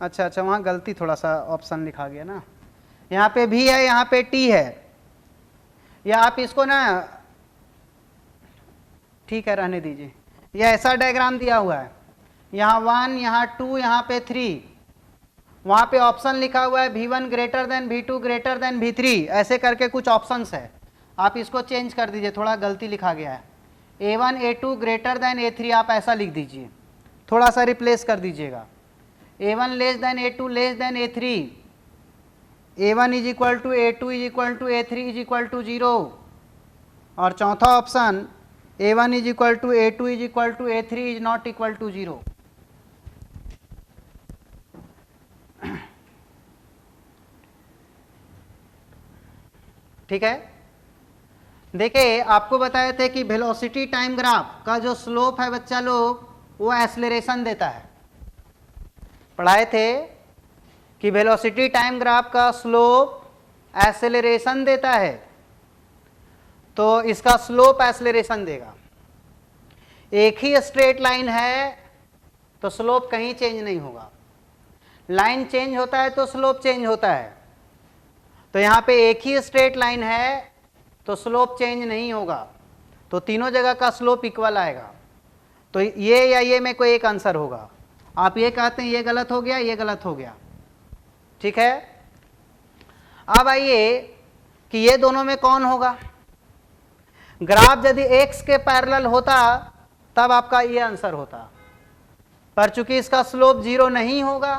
अच्छा वहाँ गलती थोड़ा सा ऑप्शन लिखा गया ना, यहाँ पे भी है, यहाँ पे टी है, या आप इसको ना ठीक है रहने दीजिए। यह ऐसा डायग्राम दिया हुआ है, यहाँ 1, यहाँ 2, यहाँ पे 3, वहाँ पे ऑप्शन लिखा हुआ है V1 greater than V2 greater than V3, ऐसे करके कुछ ऑप्शंस है। आप इसको चेंज कर दीजिए, थोड़ा गलती लिखा गया है, A1 A2 greater than A3 आप ऐसा लिख दीजिए, थोड़ा सा रिप्लेस कर दीजिएगा। A1 less than A2 less than A3, A1 is equal to A2 is equal to A3 is equal to 0, और चौथा option A1 is equal to A2 is equal to A3 is not equal to 0। ठीक है, देखिए आपको बताए थे कि velocity time graph का जो स्लोप है बच्चा लोग वो एक्सेलरेशन देता है। पढ़ाए थे कि वेलोसिटी टाइम ग्राफ का स्लोप एक्सेलरेशन देता है, तो इसका स्लोप एक्सेलरेशन देगा। एक ही स्ट्रेट लाइन है तो स्लोप कहीं चेंज नहीं होगा, लाइन चेंज होता है तो स्लोप चेंज होता है। तो यहाँ पे एक ही स्ट्रेट लाइन है तो स्लोप चेंज नहीं होगा, तो तीनों जगह का स्लोप इक्वल आएगा। तो ये या ये में कोई एक आंसर होगा। आप ये कहते हैं ये गलत हो गया, ये गलत हो गया, ठीक है। अब आइए कि ये दोनों में कौन होगा। ग्राफ यदि x के पैरेलल होता तब आपका ये आंसर होता, पर चूंकि इसका स्लोप 0 नहीं होगा,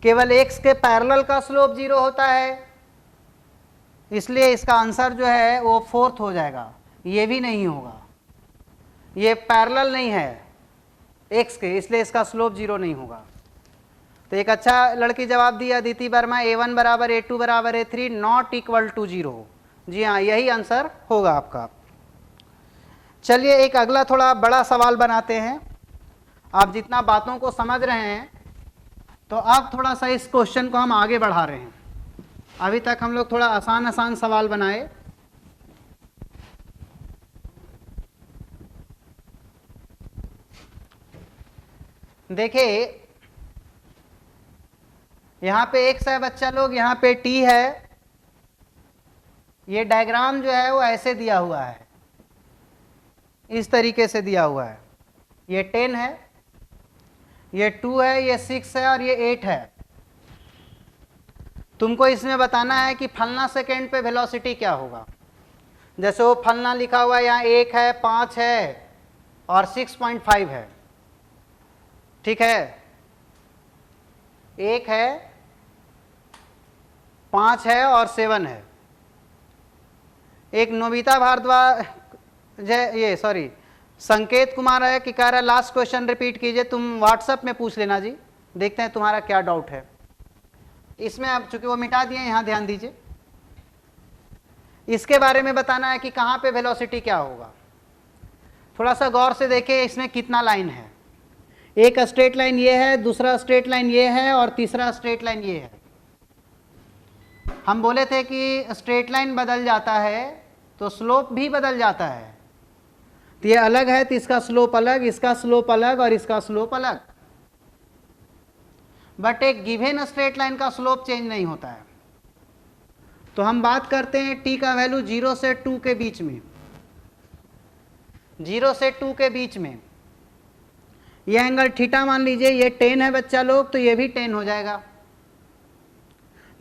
केवल x के पैरेलल का स्लोप 0 होता है, इसलिए इसका आंसर जो है वो 4th हो जाएगा। ये भी नहीं होगा, ये पैरेलल नहीं है x के, इसलिए इसका स्लोप 0 नहीं होगा। तो एक अच्छा लड़की जवाब दिया अदिति वर्मा, a1 बराबर a2 बराबर a3 नॉट इक्वल टू 0। जी हाँ, यही आंसर होगा आपका। चलिए एक अगला थोड़ा बड़ा सवाल बनाते हैं। आप जितना बातों को समझ रहे हैं तो अब थोड़ा सा इस क्वेश्चन को हम आगे बढ़ा रहे हैं। अभी तक हम लोग थोड़ा आसान आसान सवाल बनाए। देखिए यहाँ पे x है बच्चा लोग, यहाँ पे t है। ये डायग्राम जो है वो ऐसे दिया हुआ है, इस तरीके से दिया हुआ है। ये 10 है, ये 2 है, ये 6 है और ये 8 है। तुमको इसमें बताना है कि फलना सेकेंड पे वेलोसिटी क्या होगा। जैसे वो फलना लिखा हुआ है, यहाँ 1 है, 5 है और 6.5 है। ठीक है, 1 है, 5 है और 7 है। एक नोबिता भारद्वाज ये सॉरी संकेत कुमार है कि कह रहा है लास्ट क्वेश्चन रिपीट कीजिए। तुम व्हाट्सएप में पूछ लेना जी, देखते हैं तुम्हारा क्या डाउट है इसमें। अब चूंकि वो मिटा दिए, यहाँ ध्यान दीजिए। इसके बारे में बताना है कि कहाँ पे वेलोसिटी क्या होगा। थोड़ा सा गौर से देखिए इसमें कितना लाइन है। एक स्ट्रेट लाइन ये है, दूसरा स्ट्रेट लाइन ये है और तीसरा स्ट्रेट लाइन ये है। हम बोले थे कि स्ट्रेट लाइन बदल जाता है तो स्लोप भी बदल जाता है। तो ये अलग है तो इसका स्लोप अलग, इसका स्लोप अलग और इसका स्लोप अलग। बट एक गिवन स्ट्रेट लाइन का स्लोप चेंज नहीं होता है। तो हम बात करते हैं t का वैल्यू 0 से 2 के बीच में। 0 से 2 के बीच में ये एंगल थीटा मान लीजिए, ये 10 है बच्चा लोग, तो ये भी 10 हो जाएगा।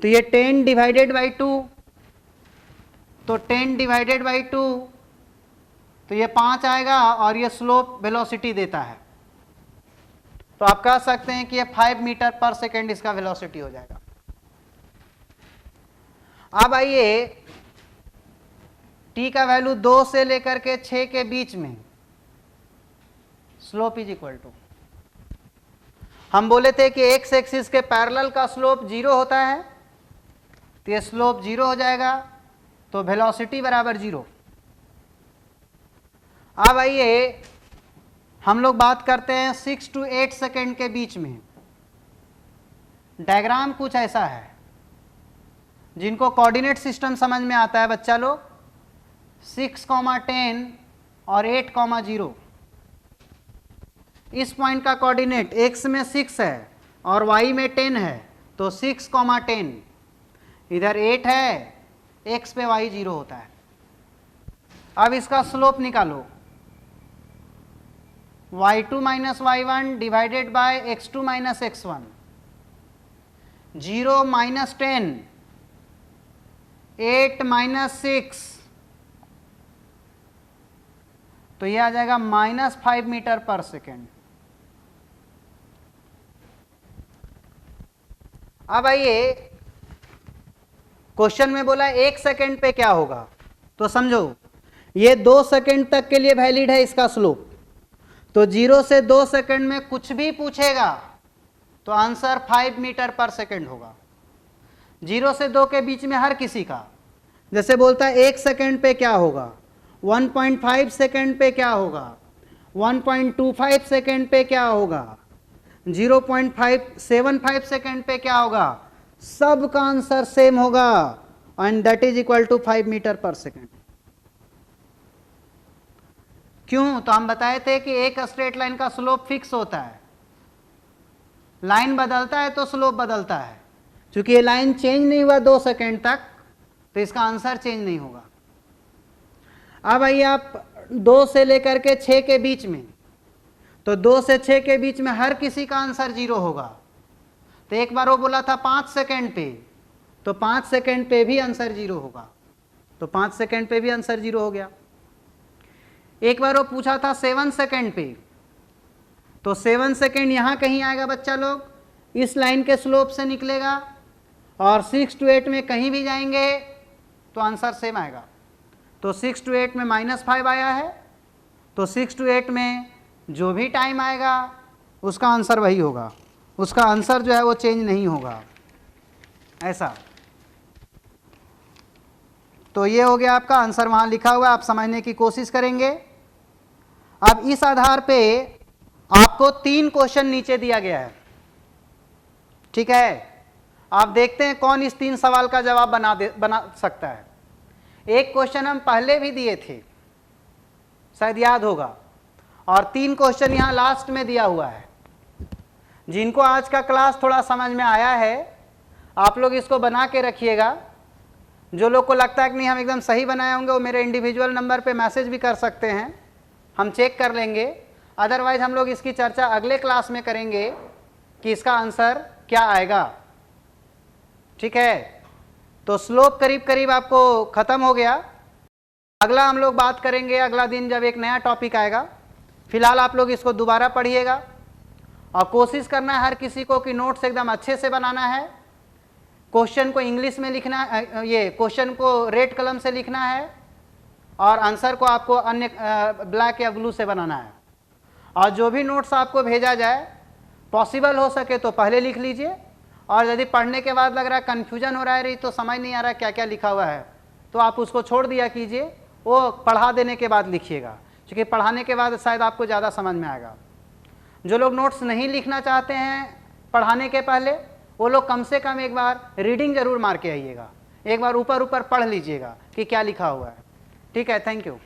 तो ये 10 डिवाइडेड बाई 2, तो 10 डिवाइडेड बाई 2 तो ये 5 आएगा और ये स्लोप वेलोसिटी देता है। तो आप कह सकते हैं कि ये 5 मीटर पर सेकेंड इसका वेलोसिटी हो जाएगा। अब आइए t का वैल्यू 2 से लेकर के 6 के बीच में स्लोप इज इक्वल टू, हम बोले थे कि x एक्सिस के पैरेलल का स्लोप 0 होता है, तो ये स्लोप 0 हो जाएगा, तो वेलोसिटी बराबर 0। अब आइए हम लोग बात करते हैं 6 to 8 सेकेंड के बीच में। डायग्राम कुछ ऐसा है, जिनको कोऑर्डिनेट सिस्टम समझ में आता है बच्चा लोग, 6, 10 और 8, 0। इस पॉइंट का कोऑर्डिनेट x में 6 है और y में 10 है, तो 6, 10 इधर 8 है, x पे y 0 होता है। अब इसका स्लोप निकालो, y2 minus y1 divided by x2 minus x1। 0 minus 10, 8 minus 6, तो यह आ जाएगा -5 मीटर पर सेकेंड। अब आइए क्वेश्चन में बोला 1 सेकेंड पे क्या होगा, तो समझो ये 2 सेकेंड तक के लिए वैलिड है इसका स्लोप। तो 0 से 2 सेकेंड में कुछ भी पूछेगा तो आंसर 5 मीटर पर सेकेंड होगा। 0 से 2 के बीच में हर किसी का, जैसे बोलता है 1 सेकेंड पे क्या होगा, 1.5 सेकेंड पे क्या होगा, 1.25 सेकेंड पे क्या होगा, 0.575 सेकेंड पे क्या होगा, सब का आंसर सेम होगा and that is equal to 5 metre per second. क्यों? तो हम बताए थे कि एक स्ट्रेट लाइन का स्लोप फिक्स होता है, लाइन बदलता है तो स्लोप बदलता है। क्योंकि ये लाइन चेंज नहीं हुआ 2 सेकेंड तक, तो इसका आंसर चेंज नहीं होगा। अब आइए आप 2 से लेकर के 6 के बीच में, तो 2 से 6 के बीच में हर किसी का आंसर 0 होगा। तो एक बार वो बोला था 5 सेकेंड पे, तो 5 सेकेंड पे भी आंसर 0 होगा, तो 5 सेकेंड पे भी आंसर 0 हो गया। एक बार वो पूछा था 7 सेकेंड पे, तो 7 सेकेंड यहाँ कहीं आएगा बच्चा लोग, इस लाइन के स्लोप से निकलेगा, और 6 to 8 में कहीं भी जाएंगे तो आंसर सेम आएगा। तो 6 to 8 में -5 आया है, तो 6 to 8 में जो भी टाइम आएगा उसका आंसर वही होगा, उसका आंसर जो है वो चेंज नहीं होगा, ऐसा। तो ये हो गया आपका आंसर, वहाँ लिखा हुआ है, आप समझने की कोशिश करेंगे। अब इस आधार पे आपको 3 क्वेश्चन नीचे दिया गया है, ठीक है। आप देखते हैं कौन इस 3 सवाल का जवाब बना सकता है। एक क्वेश्चन हम पहले भी दिए थे, शायद याद होगा, और 3 क्वेश्चन यहाँ लास्ट में दिया हुआ है। जिनको आज का क्लास थोड़ा समझ में आया है, आप लोग इसको बना के रखिएगा। जो लोग को लगता है कि नहीं हम एकदम सही बनाए होंगे, वो मेरे इंडिविजुअल नंबर पे मैसेज भी कर सकते हैं, हम चेक कर लेंगे। अदरवाइज हम लोग इसकी चर्चा अगले क्लास में करेंगे कि इसका आंसर क्या आएगा, ठीक है। तो स्लोप करीब करीब आपको खत्म हो गया। अगला हम लोग बात करेंगे अगला दिन जब एक नया टॉपिक आएगा। फिलहाल आप लोग इसको दोबारा पढ़िएगा और कोशिश करना है हर किसी को कि नोट्स एकदम अच्छे से बनाना है। क्वेश्चन को इंग्लिश में लिखना, ये क्वेश्चन को रेड कलम से लिखना है, और आंसर को आपको अन्य ब्लैक या ब्लू से बनाना है। और जो भी नोट्स आपको भेजा जाए, पॉसिबल हो सके तो पहले लिख लीजिए, और यदि पढ़ने के बाद लग रहा है कन्फ्यूजन हो रहा है, तो समझ नहीं आ रहा है क्या क्या लिखा हुआ है, तो आप उसको छोड़ दिया कीजिए, वो पढ़ा देने के बाद लिखिएगा, क्योंकि पढ़ाने के बाद शायद आपको ज़्यादा समझ में आएगा। जो लोग नोट्स नहीं लिखना चाहते हैं पढ़ाने के पहले, वो लोग कम से कम एक बार रीडिंग जरूर मार के आइएगा, एक बार ऊपर ऊपर पढ़ लीजिएगा कि क्या लिखा हुआ है, ठीक है। Thank you.